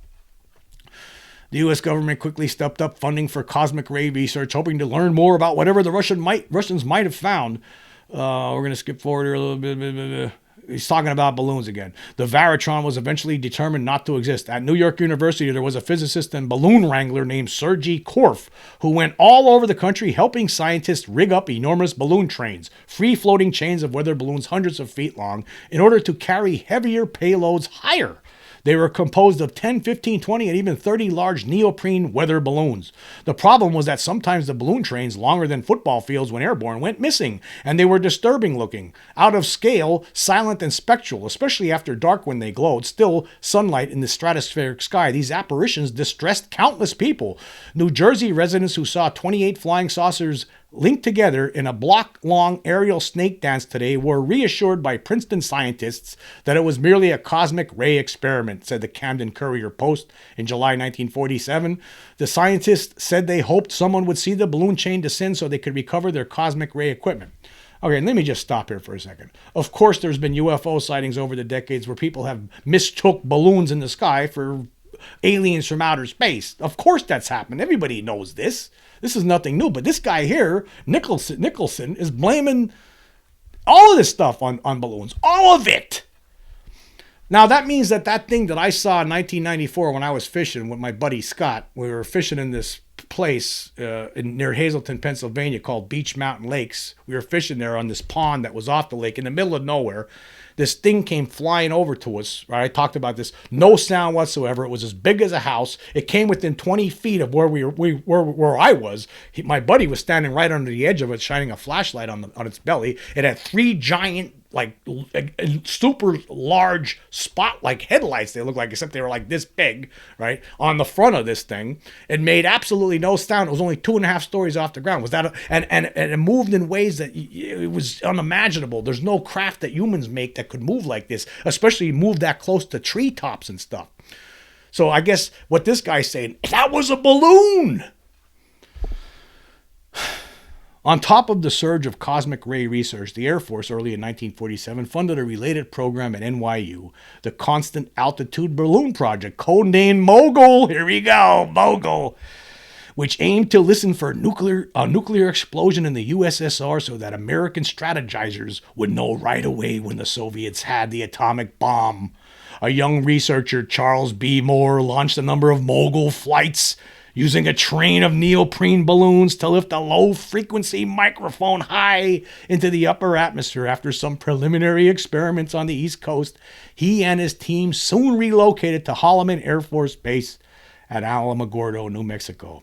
The U.S. government quickly stepped up funding for cosmic ray research, hoping to learn more about whatever the Russians might have found. We're going to skip forward here a little bit. He's talking about balloons again. The Varatron was eventually determined not to exist. At New York University, there was a physicist and balloon wrangler named Sergei Korf, who went all over the country helping scientists rig up enormous balloon trains, free-floating chains of weather balloons hundreds of feet long, in order to carry heavier payloads higher. They were composed of 10, 15, 20, and even 30 large neoprene weather balloons. The problem was that sometimes the balloon trains, longer than football fields when airborne, went missing, and they were disturbing looking, out of scale, silent and spectral, especially after dark when they glowed. Still, sunlight in the stratospheric sky. These apparitions distressed countless people. New Jersey residents who saw 28 flying saucers linked together in a block-long aerial snake dance today were reassured by Princeton scientists that it was merely a cosmic ray experiment, said the Camden Courier-Post in July 1947. The scientists said they hoped someone would see the balloon chain descend so they could recover their cosmic ray equipment. Okay, let me just stop here for a second. Of course, there's been UFO sightings over the decades where people have mistook balloons in the sky for aliens from outer space. Of course that's happened. Everybody knows this. This is nothing new. But this guy here, Nicholson, is blaming all of this stuff on balloons. All of it. Now, that means that thing that I saw in 1994 when I was fishing with my buddy Scott, we were fishing in this place near Hazleton, Pennsylvania called Beach Mountain Lakes. We were fishing there on this pond that was off the lake in the middle of nowhere. This thing came flying over to us, right? I talked about this. No sound whatsoever. It was as big as a house. It came within 20 feet of where I was. My buddy was standing right under the edge of it, shining a flashlight on its belly. It had 3 giant, like super large spot-like headlights. They looked like, except they were like this big, right, on the front of this thing. It made absolutely no sound. It was only 2.5 stories off the ground. And it moved in ways that it was unimaginable. There's no craft that humans make that could move like this, especially move that close to treetops and stuff. So I guess what this guy's saying, that was a balloon. On top of the surge of cosmic ray research, the Air Force early in 1947 funded a related program at NYU, the Constant Altitude Balloon Project, codenamed Mogul. Here we go, Mogul. which aimed to listen for a nuclear explosion in the USSR so that American strategizers would know right away when the Soviets had the atomic bomb. A young researcher, Charles B. Moore, launched a number of mogul flights using a train of neoprene balloons to lift a low-frequency microphone high into the upper atmosphere. After some preliminary experiments on the East Coast, he and his team soon relocated to Holloman Air Force Base at Alamogordo, New Mexico.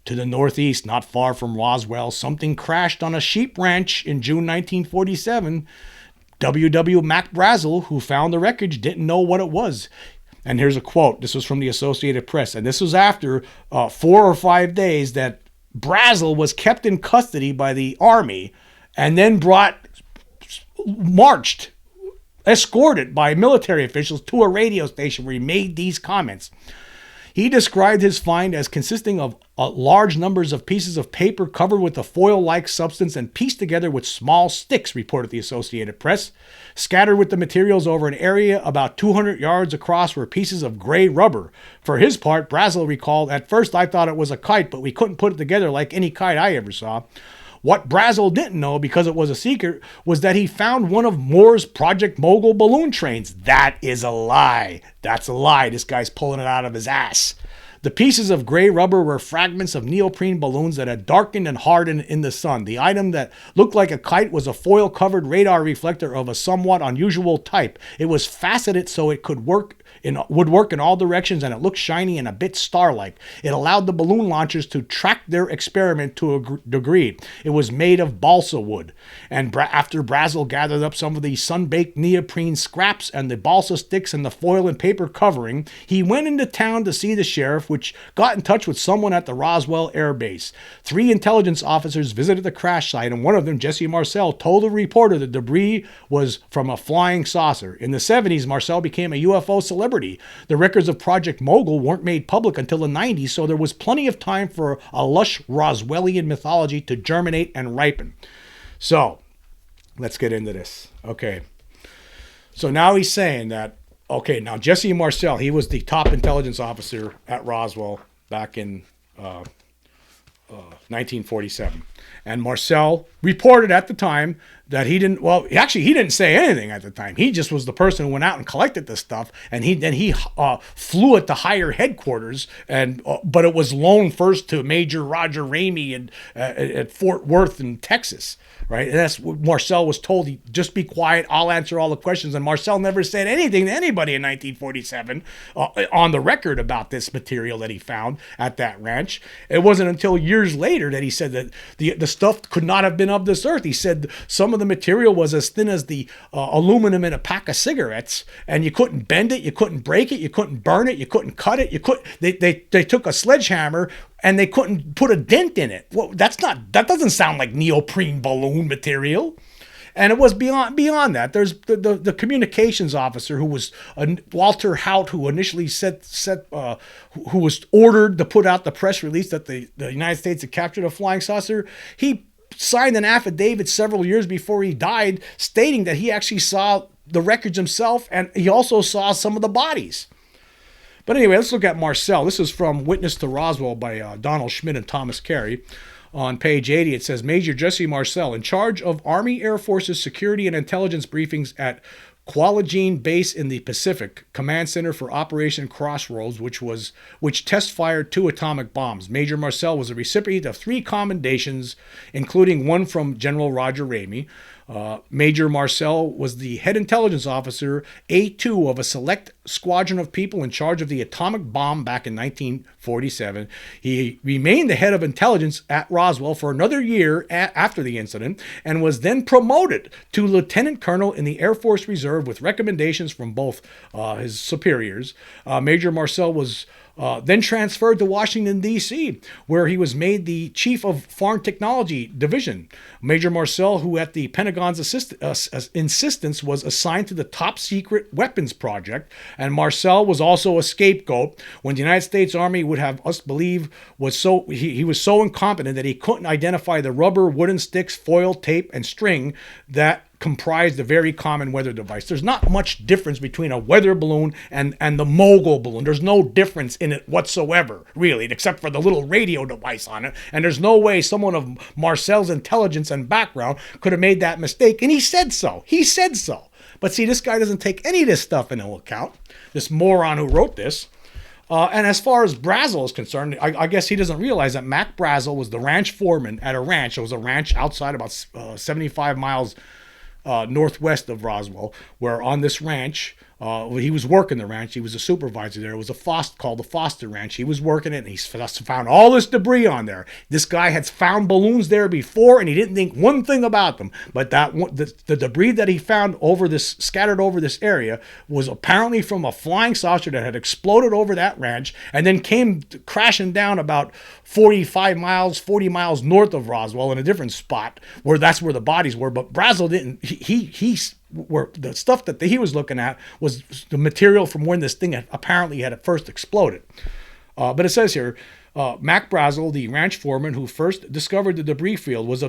To the northeast, not far from Roswell, something crashed on a sheep ranch in June 1947. W. Mac Brazel, who found the wreckage, didn't know what it was. And here's a quote. This was from the Associated Press. And this was after 4 or 5 days that Brazel was kept in custody by the Army and then escorted by military officials to a radio station where he made these comments. He described his find as consisting of large numbers of pieces of paper covered with a foil-like substance and pieced together with small sticks, reported the Associated Press. Scattered with the materials over an area about 200 yards across were pieces of gray rubber. For his part, Brazel recalled, "At first I thought it was a kite, but we couldn't put it together like any kite I ever saw." What Brazel didn't know, because it was a secret, was that he found one of Moore's Project Mogul balloon trains. That is a lie. That's a lie. This guy's pulling it out of his ass. The pieces of gray rubber were fragments of neoprene balloons that had darkened and hardened in the sun. The item that looked like a kite was a foil-covered radar reflector of a somewhat unusual type. It was faceted so it would work in all directions, and it looked shiny and a bit star-like. It allowed the balloon launchers to track their experiment to a degree. It was made of balsa wood. And after Brazel gathered up some of the sun-baked neoprene scraps and the balsa sticks and the foil and paper covering, he went into town to see the sheriff, which got in touch with someone at the Roswell Air Base. 3 intelligence officers visited the crash site, and one of them, Jesse Marcel, told a reporter the debris was from a flying saucer. In the 70s, Marcel became a UFO celebrity. The records of Project Mogul weren't made public until the 90s, so there was plenty of time for a lush Roswellian mythology to germinate and ripen. So, let's get into this. Okay. So now he's saying that, okay, now Jesse Marcel, he was the top intelligence officer at Roswell back in 1947. And Marcel reported at the time that he didn't say anything at the time. He just was the person who went out and collected this stuff, and he flew it to higher headquarters, but it was loaned first to Major Roger Ramey at Fort Worth in Texas, right? And that's what Marcel was told. He just be quiet. I'll answer all the questions. And Marcel never said anything to anybody in 1947 on the record about this material that he found at that ranch. It wasn't until years later that he said that the stuff could not have been of this earth. He said some of the material was as thin as the aluminum in a pack of cigarettes, and you couldn't bend it, you couldn't break it, you couldn't burn it, you couldn't cut it. They took a sledgehammer and they couldn't put a dent in it. Well, that doesn't sound like neoprene balloon material. And it was beyond that. There's the communications officer who was Walter Haut, who initially who was ordered to put out the press release that the United States had captured a flying saucer. He signed an affidavit several years before he died, stating that he actually saw the wreckage himself, and he also saw some of the bodies. But anyway, let's look at Marcel. This is from Witness to Roswell by Donald Schmidt and Thomas Carey. On page 80, it says, Major Jesse Marcel, in charge of Army Air Force's security and intelligence briefings at Kwajalein Base in the Pacific, Command Center for Operation Crossroads, which test-fired 2 atomic bombs. Major Marcel was a recipient of 3 commendations, including one from General Roger Ramey. Major Marcel was the head intelligence officer, A2 of a select squadron of people in charge of the atomic bomb back in 1947. He remained the head of intelligence at Roswell for another year after the incident, and was then promoted to lieutenant colonel in the Air Force Reserve with recommendations from both his superiors. Major Marcel was then transferred to Washington, D.C., where he was made the chief of Foreign Technology Division. Major Marcel, who at the Pentagon's insistence was assigned to the top secret weapons project, and Marcel was also a scapegoat when the United States Army would have us believe he was so incompetent that he couldn't identify the rubber, wooden sticks, foil, tape, and string that comprised a very common weather device. There's not much difference between a weather balloon and the mogul balloon. There's no difference in it whatsoever, really, except for the little radio device on it. And there's no way someone of Marcel's intelligence and background could have made that mistake. And he said so. He said so. But see, this guy doesn't take any of this stuff into account, this moron who wrote this. And as far as Brazel is concerned, I guess he doesn't realize that Mac Brazel was the ranch foreman at a ranch. It was a ranch outside about 75 miles northwest of Roswell, where on this ranch, he was working the ranch. He was a supervisor there. It was called the Foster Ranch. He was working it, and he found all this debris on there. This guy had found balloons there before, and he didn't think one thing about them. But the debris that he found scattered over this area was apparently from a flying saucer that had exploded over that ranch, and then came crashing down about 40 miles north of Roswell in a different spot where that's where the bodies were. But Brazel didn't. Where the stuff that he was looking at was the material from when this thing apparently had first exploded. But it says here, Mac Brazel, the ranch foreman who first discovered the debris field, was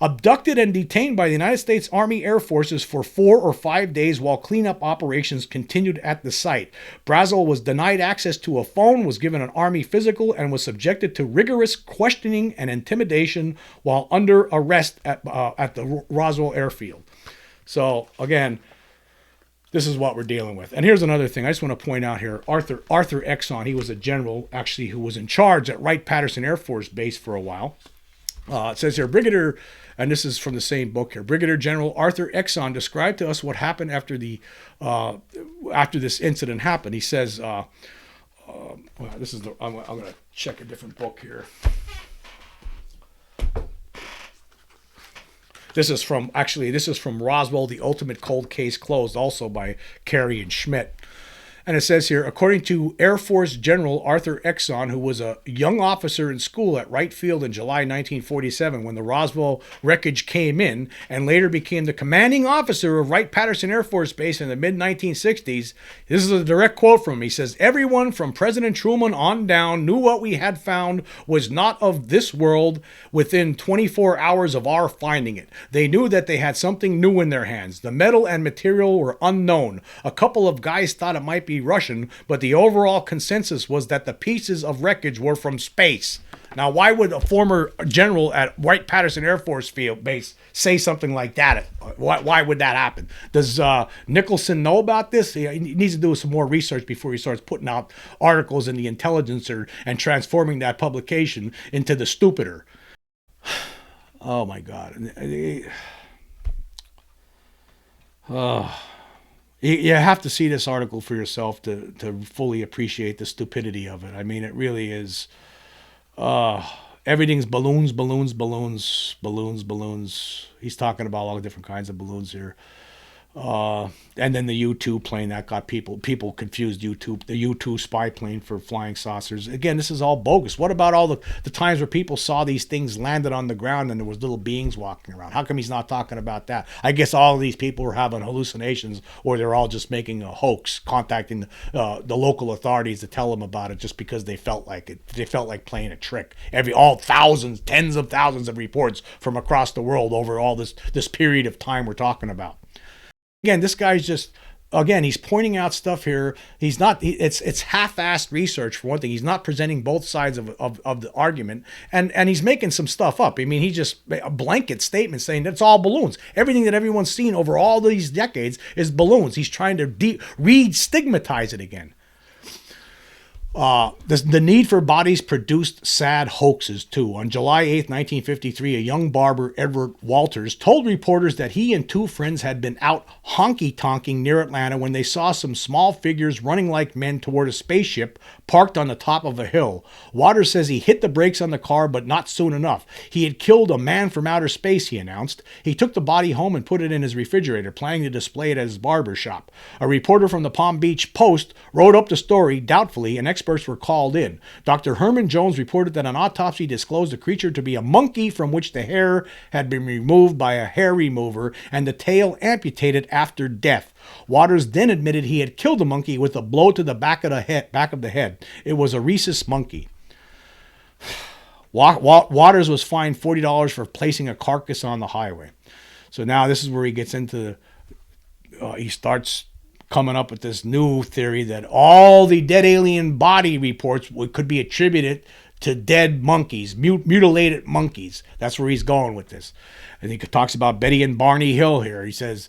abducted and detained by the United States Army Air Forces for 4 or 5 days while cleanup operations continued at the site. Brazel was denied access to a phone, was given an Army physical, and was subjected to rigorous questioning and intimidation while under arrest at the Roswell airfield. So, again, this is what we're dealing with. And here's another thing I just want to point out here. Arthur Exon, he was a general, actually, who was in charge at Wright-Patterson Air Force Base for a while. It says here, Brigadier, and this is from the same book here, Brigadier General Arthur Exon described to us what happened after this incident happened. He says, I'm going to check a different book here. This is from Roswell, The Ultimate Cold Case Closed, also by Carey and Schmidt. And it says here, according to Air Force General Arthur Exon, who was a young officer in school at Wright Field in July 1947 when the Roswell wreckage came in, and later became the commanding officer of Wright-Patterson Air Force Base in the mid-1960s, this is a direct quote from him. He says, everyone from President Truman on down knew what we had found was not of this world within 24 hours of our finding it. They knew that they had something new in their hands. The metal and material were unknown. A couple of guys thought it might be Russian, but the overall consensus was that the pieces of wreckage were from space. Now, why would a former general at Wright-Patterson Air Force Field Base say something like that? Why would that happen? Does Nicholson know about this? He needs to do some more research before he starts putting out articles in the Intelligencer and transforming that publication into the Stupider. Oh, my God. You have to see this article for yourself to fully appreciate the stupidity of it. I mean, it really is. Everything's balloons. He's talking about all the different kinds of balloons here. And then the U-2 plane that got people confused. The U-2 spy plane for flying saucers. Again, this is all bogus. What about all the times where people saw these things landed on the ground and there was little beings walking around? How come he's not talking about that? I guess all of these people were having hallucinations, or they're all just making a hoax, contacting the local authorities to tell them about it just because they felt like it. They felt like playing a trick. Tens of thousands of reports from across the world over all this period of time we're talking about. Again, this guy's just, he's pointing out stuff here. He's not, it's half-assed research for one thing. He's not presenting both sides of the argument, and he's making some stuff up. I mean, he just a blanket statement saying that's all balloons. Everything that everyone's seen over all these decades is balloons. He's trying to re-stigmatize it again. The need for bodies produced sad hoaxes, too. On July 8th, 1953, a young barber, Edward Walters, told reporters that he and two friends had been out honky-tonking near Atlanta when they saw some small figures running like men toward a spaceship parked on the top of a hill. Walters says he hit the brakes on the car, but not soon enough. He had killed a man from outer space, he announced. He took the body home and put it in his refrigerator, planning to display it at his barber shop. A reporter from the Palm Beach Post wrote up the story doubtfully, and experts were called in. Dr. Herman Jones reported that an autopsy disclosed the creature to be a monkey from which the hair had been removed by a hair remover and the tail amputated after death. Waters then admitted he had killed the monkey with a blow to the back of the head. It was a rhesus monkey. Waters was fined $40 for placing a carcass on the highway. So now this is where he gets into, he starts coming up with this new theory that all the dead alien body reports could be attributed to dead monkeys, mutilated monkeys. That's where he's going with this. And he talks about Betty and Barney Hill here. He says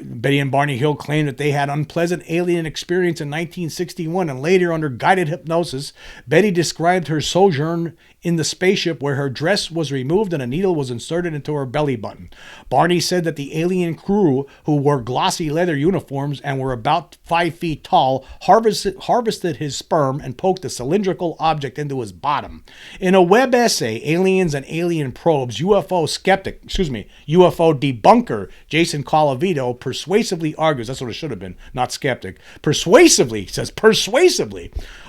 Betty and Barney Hill claimed that they had unpleasant alien experience in 1961, and later under guided hypnosis, Betty described her sojourn in the spaceship where her dress was removed and a needle was inserted into her belly button. Barney said that the alien crew, who wore glossy leather uniforms and were about 5 feet tall, harvested his sperm and poked a cylindrical object into his bottom. In a web essay, Aliens and Alien Probes, UFO debunker Jason Colavito persuasively argues, that's what it should have been, not skeptic, persuasively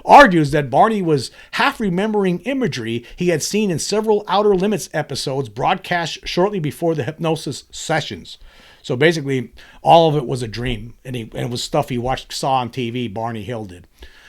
argues that Barney was half remembering imagery he had seen in several Outer Limits episodes broadcast shortly before the hypnosis sessions. So basically, all of it was a dream, and it was stuff he saw on TV, Barney Hill did.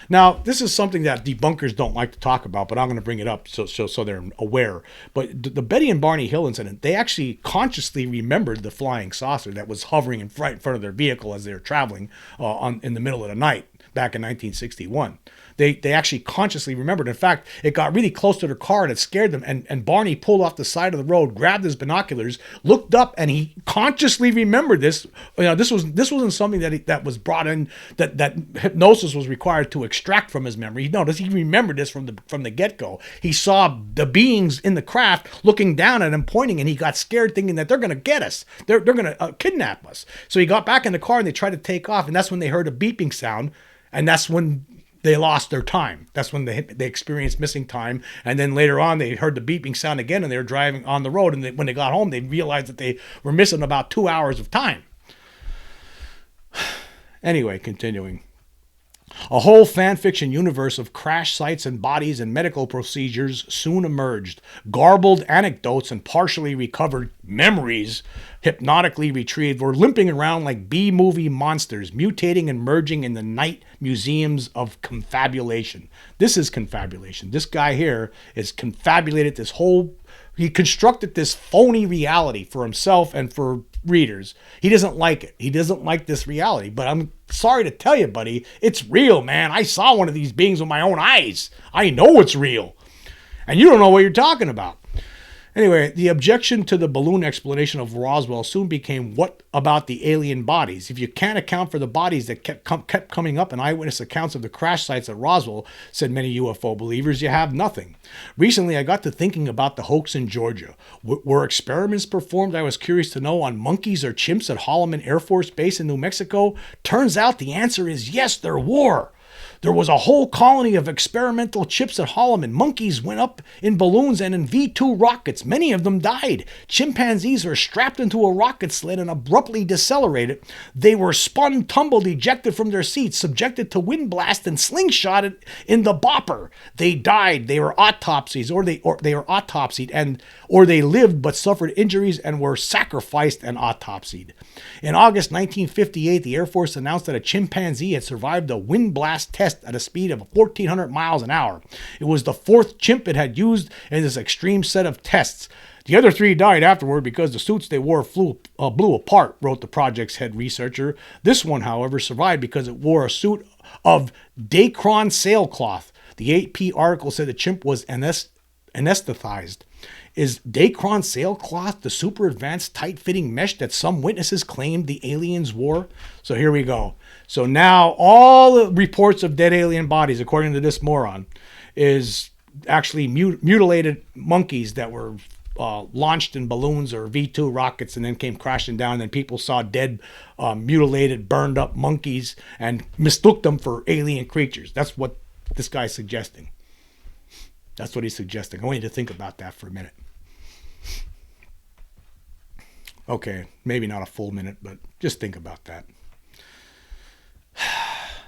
Now, this is something that debunkers don't like to talk about, but I'm going to bring it up so they're aware. But the Betty and Barney Hill incident, they actually consciously remembered the flying saucer that was hovering in front of their vehicle as they were traveling in the middle of the night back in 1961. They actually consciously remembered. In fact, it got really close to their car and it scared them. And Barney pulled off the side of the road, grabbed his binoculars, looked up, and he consciously remembered this. This wasn't something that was brought in, that hypnosis was required to extract from his memory. No, he remembered this from the get-go. He saw the beings in the craft looking down at him, pointing, and he got scared, thinking that they're going to get us. They're going to kidnap us. So he got back in the car and they tried to take off, and that's when they heard a beeping sound, and that's when they lost their time. That's when they experienced missing time. And then later on, they heard the beeping sound again, and they were driving on the road. And when they got home, they realized that they were missing about 2 hours of time. Anyway, continuing. A whole fan fiction universe of crash sites and bodies and medical procedures soon emerged. Garbled anecdotes and partially recovered memories, hypnotically retrieved, were limping around like B-movie monsters, mutating and merging in the night museums of confabulation. This is confabulation. This guy here is confabulated this whole... He constructed this phony reality for himself and for readers. He doesn't like it. He doesn't like this reality. But I'm sorry to tell you, buddy, it's real, man. I saw one of these beings with my own eyes. I know it's real. And you don't know what you're talking about. Anyway, the objection to the balloon explanation of Roswell soon became, what about the alien bodies? If you can't account for the bodies that kept coming up in eyewitness accounts of the crash sites at Roswell, said many UFO believers, you have nothing. Recently, I got to thinking about the hoax in Georgia. Were experiments performed, I was curious to know, on monkeys or chimps at Holloman Air Force Base in New Mexico? Turns out the answer is yes, there were. There was a whole colony of experimental chips at Holloman. Monkeys went up in balloons and in V-2 rockets. Many of them died. Chimpanzees were strapped into a rocket sled and abruptly decelerated. They were spun, tumbled, ejected from their seats, subjected to wind blast, and slingshotted in the bopper. They died. They were autopsies, or they were autopsied, or they lived but suffered injuries and were sacrificed and autopsied. In August 1958, the Air Force announced that a chimpanzee had survived a wind blast test at a speed of 1,400 miles an hour. It was the fourth chimp it had used in this extreme set of tests. The other 3 died afterward because the suits they wore blew apart, wrote the project's head researcher. This one, however, survived because it wore a suit of Dacron sailcloth. The AP article said the chimp was anesthetized. Is Dacron sailcloth the super advanced tight-fitting mesh that some witnesses claimed the aliens wore? So here we go. So now all the reports of dead alien bodies, according to this moron, is actually mutilated monkeys that were launched in balloons or V-2 rockets and then came crashing down. And then people saw dead, mutilated, burned up monkeys and mistook them for alien creatures. That's what this guy's suggesting. That's what he's suggesting. I want you to think about that for a minute. Okay, maybe not a full minute, but just think about that.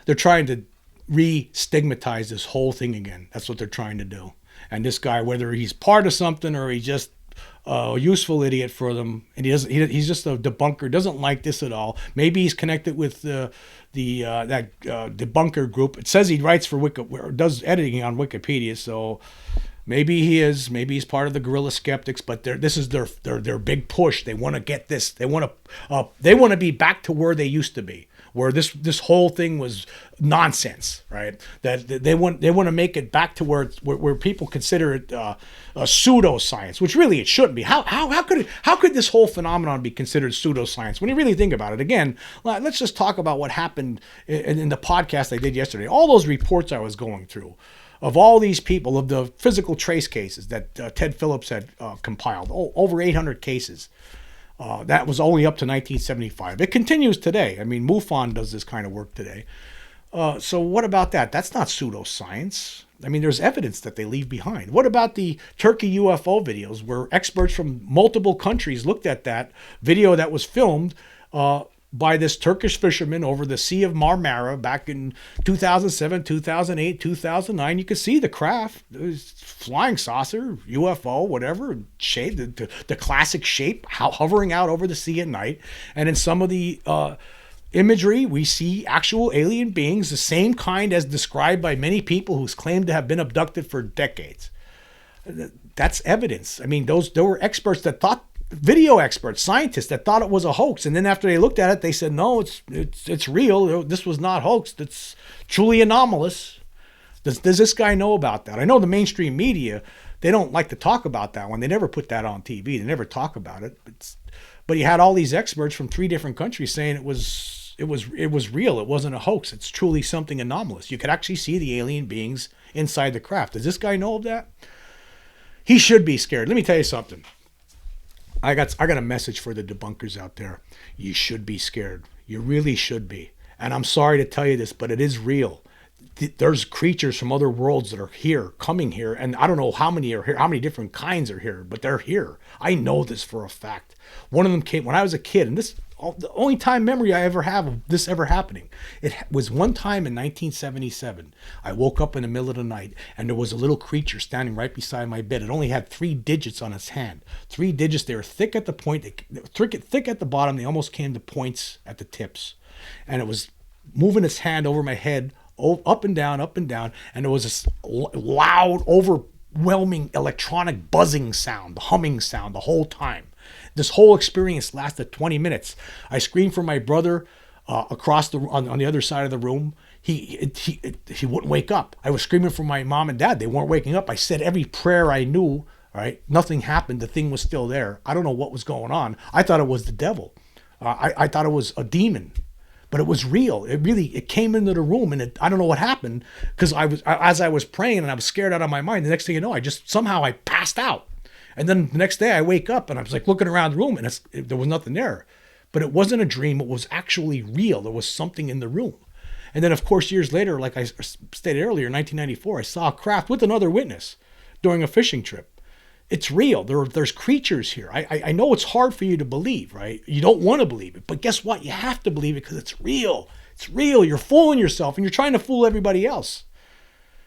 They're trying to re-stigmatize this whole thing again. That's what they're trying to do. And this guy, whether he's part of something or he's just a useful idiot for them, and he's just a debunker, doesn't like this at all. Maybe he's connected with that debunker group. It says he writes for does editing on Wikipedia, so Maybe he is. Maybe he's part of the guerrilla skeptics. But this is their big push. They want to get this. They want to be back to where they used to be, where this whole thing was nonsense, right? That they want to make it back to where people consider it a pseudoscience, which really it shouldn't be. How could this whole phenomenon be considered pseudoscience when you really think about it? Again, let's just talk about what happened in the podcast I did yesterday. All those reports I was going through of all these people, of the physical trace cases that Ted Phillips had compiled, over 800 cases. That was only up to 1975. It continues today. I mean, MUFON does this kind of work today. So what about that? That's not pseudoscience. I mean, there's evidence that they leave behind. What about the Turkey UFO videos where experts from multiple countries looked at that video that was filmed by this Turkish fisherman over the Sea of Marmara back in 2007, 2008, 2009. You could see the craft. It was flying saucer, UFO, whatever, shape, the classic shape, hovering out over the sea at night. And in some of the imagery, we see actual alien beings, the same kind as described by many people who's claimed to have been abducted for decades. That's evidence. I mean, there were experts that thought, video experts, scientists that thought it was a hoax, and then after they looked at it, they said, no, it's real. This was not hoaxed. It's truly anomalous. Does this guy know about that? I know the mainstream media, they don't like to talk about that one. They never put that on TV. They never talk about it. But you had all these experts from 3 different countries saying it was real. It wasn't a hoax. It's truly something anomalous. You could actually see the alien beings inside the craft. Does this guy know of that? He should be scared. Let me tell you something. I got a message for the debunkers out there. You should be scared. You really should be. And I'm sorry to tell you this, but it is real. There's creatures from other worlds that are here, coming here, and I don't know how many are here, how many different kinds are here, but they're here. I know this for a fact. One of them came when I was a kid, and this the only time memory I ever have of this ever happening. It was one time in 1977. I woke up in the middle of the night, and there was a little creature standing right beside my bed. It only had 3 digits on its hand. 3 digits. They were thick at the point, thick at the bottom. They almost came to points at the tips. And it was moving its hand over my head, up and down, and there was this loud, overwhelming electronic buzzing sound, the humming sound the whole time. This whole experience lasted 20 minutes. I screamed for my brother across on the other side of the room. He wouldn't wake up. I was screaming for my mom and dad. They weren't waking up. I said every prayer I knew. All right, nothing happened. The thing was still there. I don't know what was going on. I thought it was the devil. I thought it was a demon. But it was real. It came into the room, and I don't know what happened, because as I was praying and I was scared out of my mind. The next thing you know, somehow I passed out. And then the next day I wake up and I was like looking around the room, and there was nothing there. But it wasn't a dream. It was actually real. There was something in the room. And then, of course, years later, like I stated earlier, in 1994, I saw a craft with another witness during a fishing trip. It's real. There's creatures here. I know it's hard for you to believe, right? You don't want to believe it. But guess what? You have to believe it because it's real. It's real. You're fooling yourself, and you're trying to fool everybody else.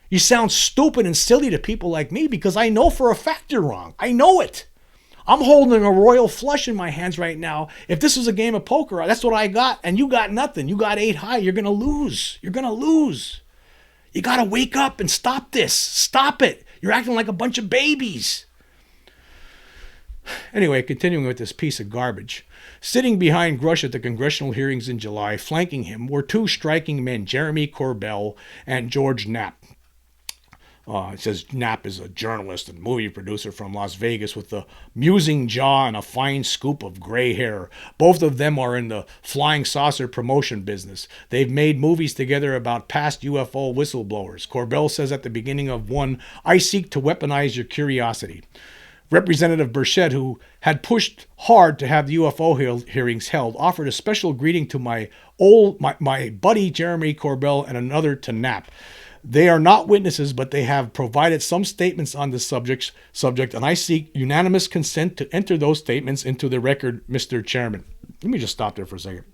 You sound stupid and silly to people like me because I know for a fact you're wrong. I know it. I'm holding a royal flush in my hands right now. If this was a game of poker, that's what I got, and you got nothing. You got 8 high. You're going to lose. You're going to lose. You got to wake up and stop this. Stop it. You're acting like a bunch of babies. Anyway, continuing with this piece of garbage. Sitting behind Grush at the congressional hearings in July, flanking him, were 2 striking men, Jeremy Corbell and George Knapp. It says Knapp is a journalist and movie producer from Las Vegas with a musing jaw and a fine scoop of gray hair. Both of them are in the flying saucer promotion business. They've made movies together about past UFO whistleblowers. Corbell says at the beginning of one, "I seek to weaponize your curiosity." Representative Burchett, who had pushed hard to have the UFO hearings held, offered a special greeting to my buddy Jeremy Corbell and another to Knapp. They are not witnesses, but they have provided some statements on this subject, and I seek unanimous consent to enter those statements into the record, Mr. Chairman. Let me just stop there for a second.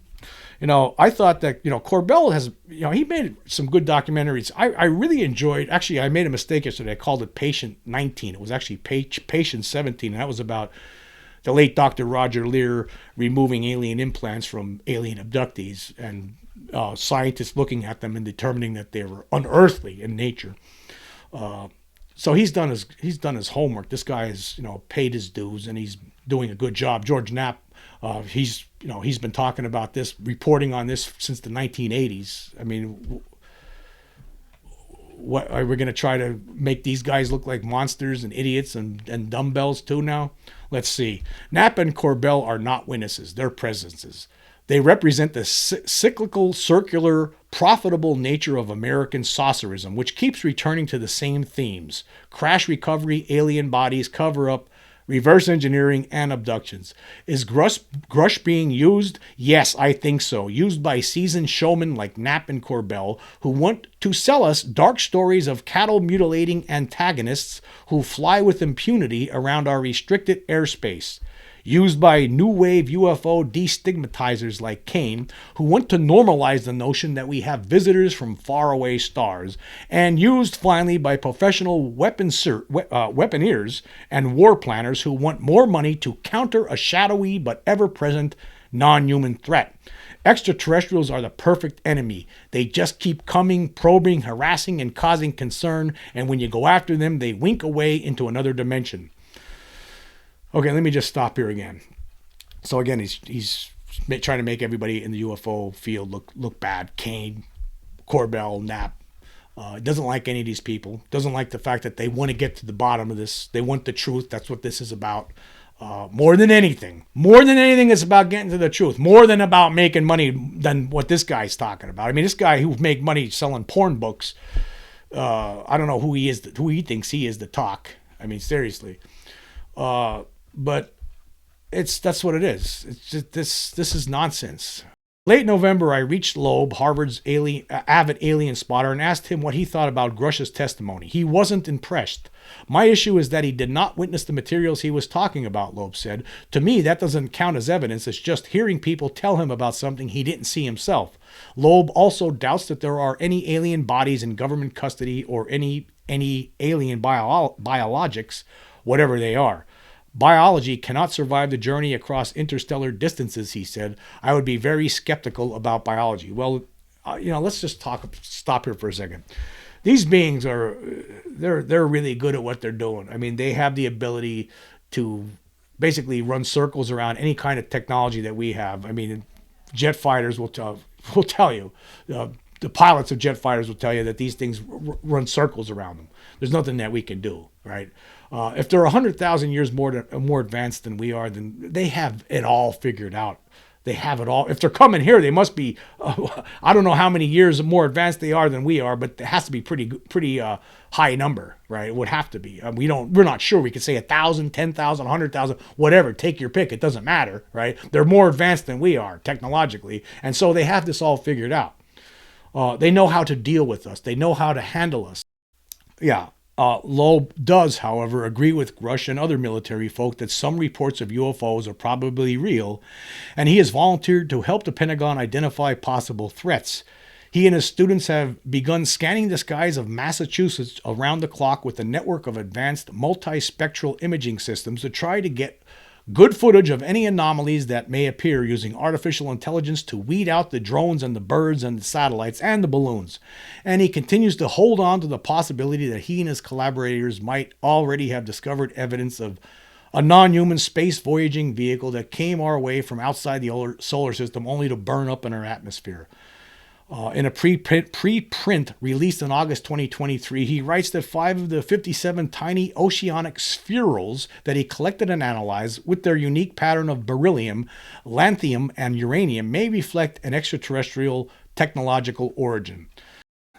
I thought that, Corbell has, he made some good documentaries. I really enjoyed, actually, I made a mistake yesterday. I called it Patient 19. It was actually Patient 17, and that was about the late Dr. Roger Lear removing alien implants from alien abductees and scientists looking at them and determining that they were unearthly in nature. So he's done his homework. This guy has paid his dues, and he's doing a good job. George Knapp, he's been talking about this, reporting on this since the 1980s. I mean, what are we going to try to make these guys look like monsters and idiots and dumbbells too now? Let's see. Knapp and Corbell are not witnesses, they're presences. They represent the cyclical, circular, profitable nature of American saucerism, which keeps returning to the same themes: crash recovery, alien bodies, cover up, reverse engineering, and abductions. Is Grush being used? Yes, I think so. Used by seasoned showmen like Knapp and Corbell, who want to sell us dark stories of cattle mutilating antagonists who fly with impunity around our restricted airspace. Used by new wave UFO destigmatizers like Kane, who want to normalize the notion that we have visitors from faraway stars, and used finally by professional weaponeers and war planners who want more money to counter a shadowy but ever-present non-human threat. Extraterrestrials are the perfect enemy. They just keep coming, probing, harassing, and causing concern, and when you go after them, they wink away into another dimension. Okay, let me just stop here again. So again, he's trying to make everybody in the UFO field look bad. Kane, Corbell, Knapp. Doesn't like any of these people. Doesn't like the fact that they want to get to the bottom of this. They want the truth. That's what this is about. More than anything, it's about getting to the truth. More than about making money than what this guy's talking about. I mean, this guy who make money selling porn books. I don't know who he is. Who he thinks he is to talk. I mean, seriously. But that's what it is. It's just, this is nonsense. Late November, I reached Loeb, Harvard's avid alien spotter, and asked him what he thought about Grush's testimony. He wasn't impressed. My issue is that he did not witness the materials he was talking about, Loeb said. To me, that doesn't count as evidence. It's just hearing people tell him about something he didn't see himself. Loeb also doubts that there are any alien bodies in government custody or any alien biologics, whatever they are. Biology cannot survive the journey across interstellar distances, he said. I would be very skeptical about biology. Well, let's just stop here for a second. These beings they're really good at what they're doing. I mean, they have the ability to basically run circles around any kind of technology that we have. I mean, jet fighters will tell you. The pilots of jet fighters will tell you that these things run circles around them. There's nothing that we can do, right? If they're 100,000 years more advanced than we are, then they have it all figured out. They have it all. If they're coming here, they must be. I don't know how many years more advanced they are than we are, but it has to be pretty high number, right? It would have to be. We're not sure. We could say 1,000, 10,000, 100,000, whatever. Take your pick. It doesn't matter, right? They're more advanced than we are technologically, and so they have this all figured out. They know how to deal with us. They know how to handle us. Yeah. Loeb does, however, agree with Grush and other military folk that some reports of UFOs are probably real, and he has volunteered to help the Pentagon identify possible threats. He and his students have begun scanning the skies of Massachusetts around the clock with a network of advanced multispectral imaging systems to try to get good footage of any anomalies that may appear, using artificial intelligence to weed out the drones and the birds and the satellites and the balloons. And he continues to hold on to the possibility that he and his collaborators might already have discovered evidence of a non-human space voyaging vehicle that came our way from outside the solar system only to burn up in our atmosphere. In a preprint released in August 2023, he writes that 5 of the 57 tiny oceanic spherules that he collected and analyzed, with their unique pattern of beryllium, lanthanum, and uranium, may reflect an extraterrestrial technological origin.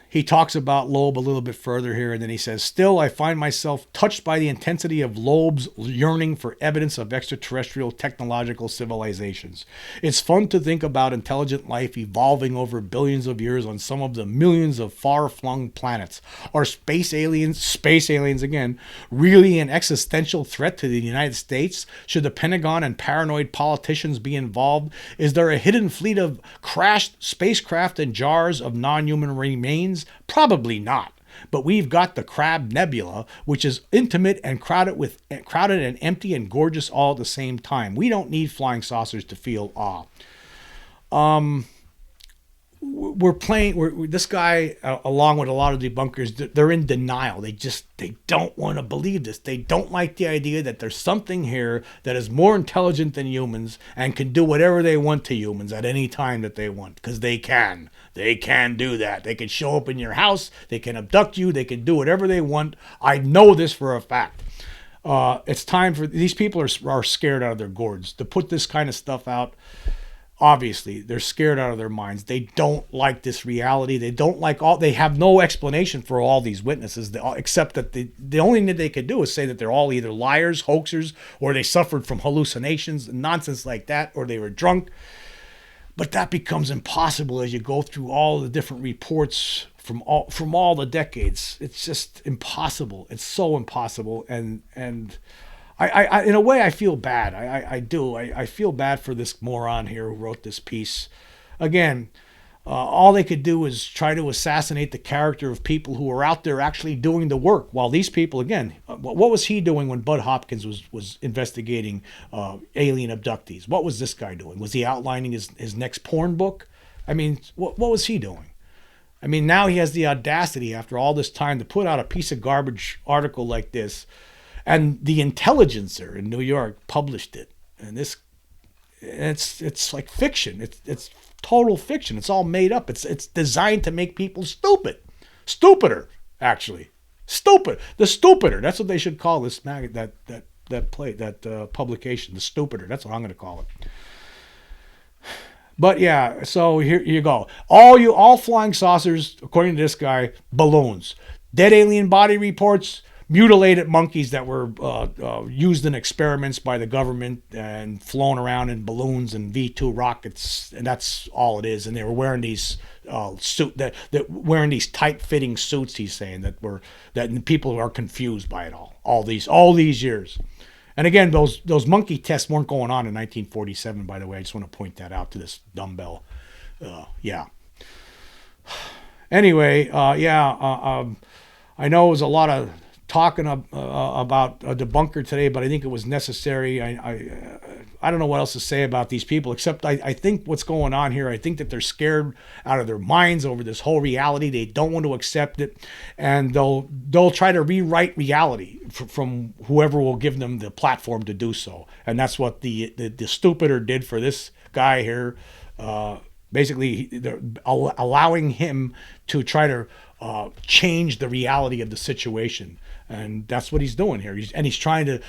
He talks about Loeb a little bit further here, and then he says, still, I find myself touched by the intensity of Loeb's yearning for evidence of extraterrestrial technological civilizations. It's fun to think about intelligent life evolving over billions of years on some of the millions of far-flung planets. Are space aliens again, really an existential threat to the United States? Should the Pentagon and paranoid politicians be involved? Is there a hidden fleet of crashed spacecraft and jars of non-human remains? Probably not. But we've got the Crab Nebula, which is intimate and crowded and empty and gorgeous all at the same time. We don't need flying saucers to feel awe. we're playing. This guy, along with a lot of debunkers, they're in denial. They don't want to believe this. They don't like the idea that there's something here that is more intelligent than humans and can do whatever they want to humans at any time that they want, because they can. They can do that. They can show up in your house. They can abduct you. They can do whatever they want. I know this for a fact. It's time for these people are scared out of their gourds to put this kind of stuff out. Obviously, they're scared out of their minds. They don't like this reality. They don't like they have no explanation for all these witnesses, except that the only thing they could do is say that they're all either liars, hoaxers, or they suffered from hallucinations and nonsense like that, or they were drunk. But that becomes impossible as you go through all the different reports from all the decades. It's just impossible. It's so impossible. And I in a way, I feel bad. I do. I feel bad for this moron here who wrote this piece. Again, all they could do is try to assassinate the character of people who are out there actually doing the work. While these people, again, what was he doing when Bud Hopkins was investigating alien abductees? What was this guy doing? Was he outlining his next porn book? I mean, what was he doing? I mean, now he has the audacity after all this time to put out a piece of garbage article like this. And the Intelligencer in New York published it. And it's like fiction. It's total fiction. It's all made up. It's designed to make people stupid. Stupider, actually. Stupid. The Stupider. That's what they should call this publication. The Stupider. That's what I'm going to call it. But yeah, so here you go. All flying saucers, according to this guy, balloons. Dead alien body reports, mutilated monkeys that were used in experiments by the government and flown around in balloons and V2 rockets, and that's all it is. And they were wearing these wearing these tight-fitting suits. He's saying that people are confused by it all these years. And again, those monkey tests weren't going on in 1947. By the way, I just want to point that out to this dumbbell. Yeah. Anyway, I know it was a lot of talking about a debunker today, but I think it was necessary. I don't know what else to say about these people, except I think what's going on here, I think that they're scared out of their minds over this whole reality. They don't want to accept it, and they'll try to rewrite reality from whoever will give them the platform to do so. And that's what the Stupider did for this guy here. Basically, they're allowing him to try to change the reality of the situation. And that's what he's doing here. He's trying to,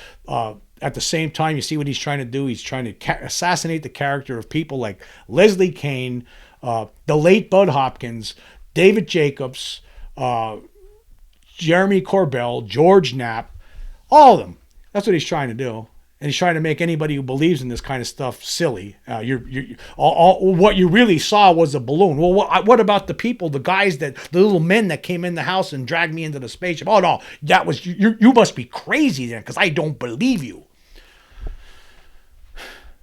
at the same time, you see what he's trying to do? He's trying to assassinate the character of people like Leslie Kean, the late Bud Hopkins, David Jacobs, Jeremy Corbell, George Knapp, all of them. That's what he's trying to do. And he's trying to make anybody who believes in this kind of stuff silly. What you really saw was a balloon. Well, what about the people, the guys, the little men that came in the house and dragged me into the spaceship? Oh, no, that was you must be crazy then, because I don't believe you.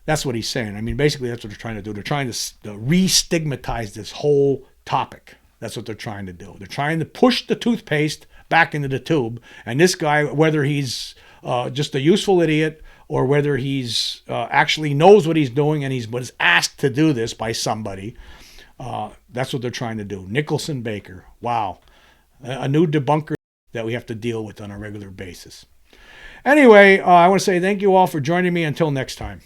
That's what he's saying. I mean, basically, that's what they're trying to do. They're trying to re-stigmatize this whole topic. That's what they're trying to do. They're trying to push the toothpaste back into the tube. And this guy, whether he's just a useful idiot, or whether he's actually knows what he's doing and was asked to do this by somebody, that's what they're trying to do. Nicholson Baker. Wow. A new debunker that we have to deal with on a regular basis. Anyway, I want to say thank you all for joining me. Until next time.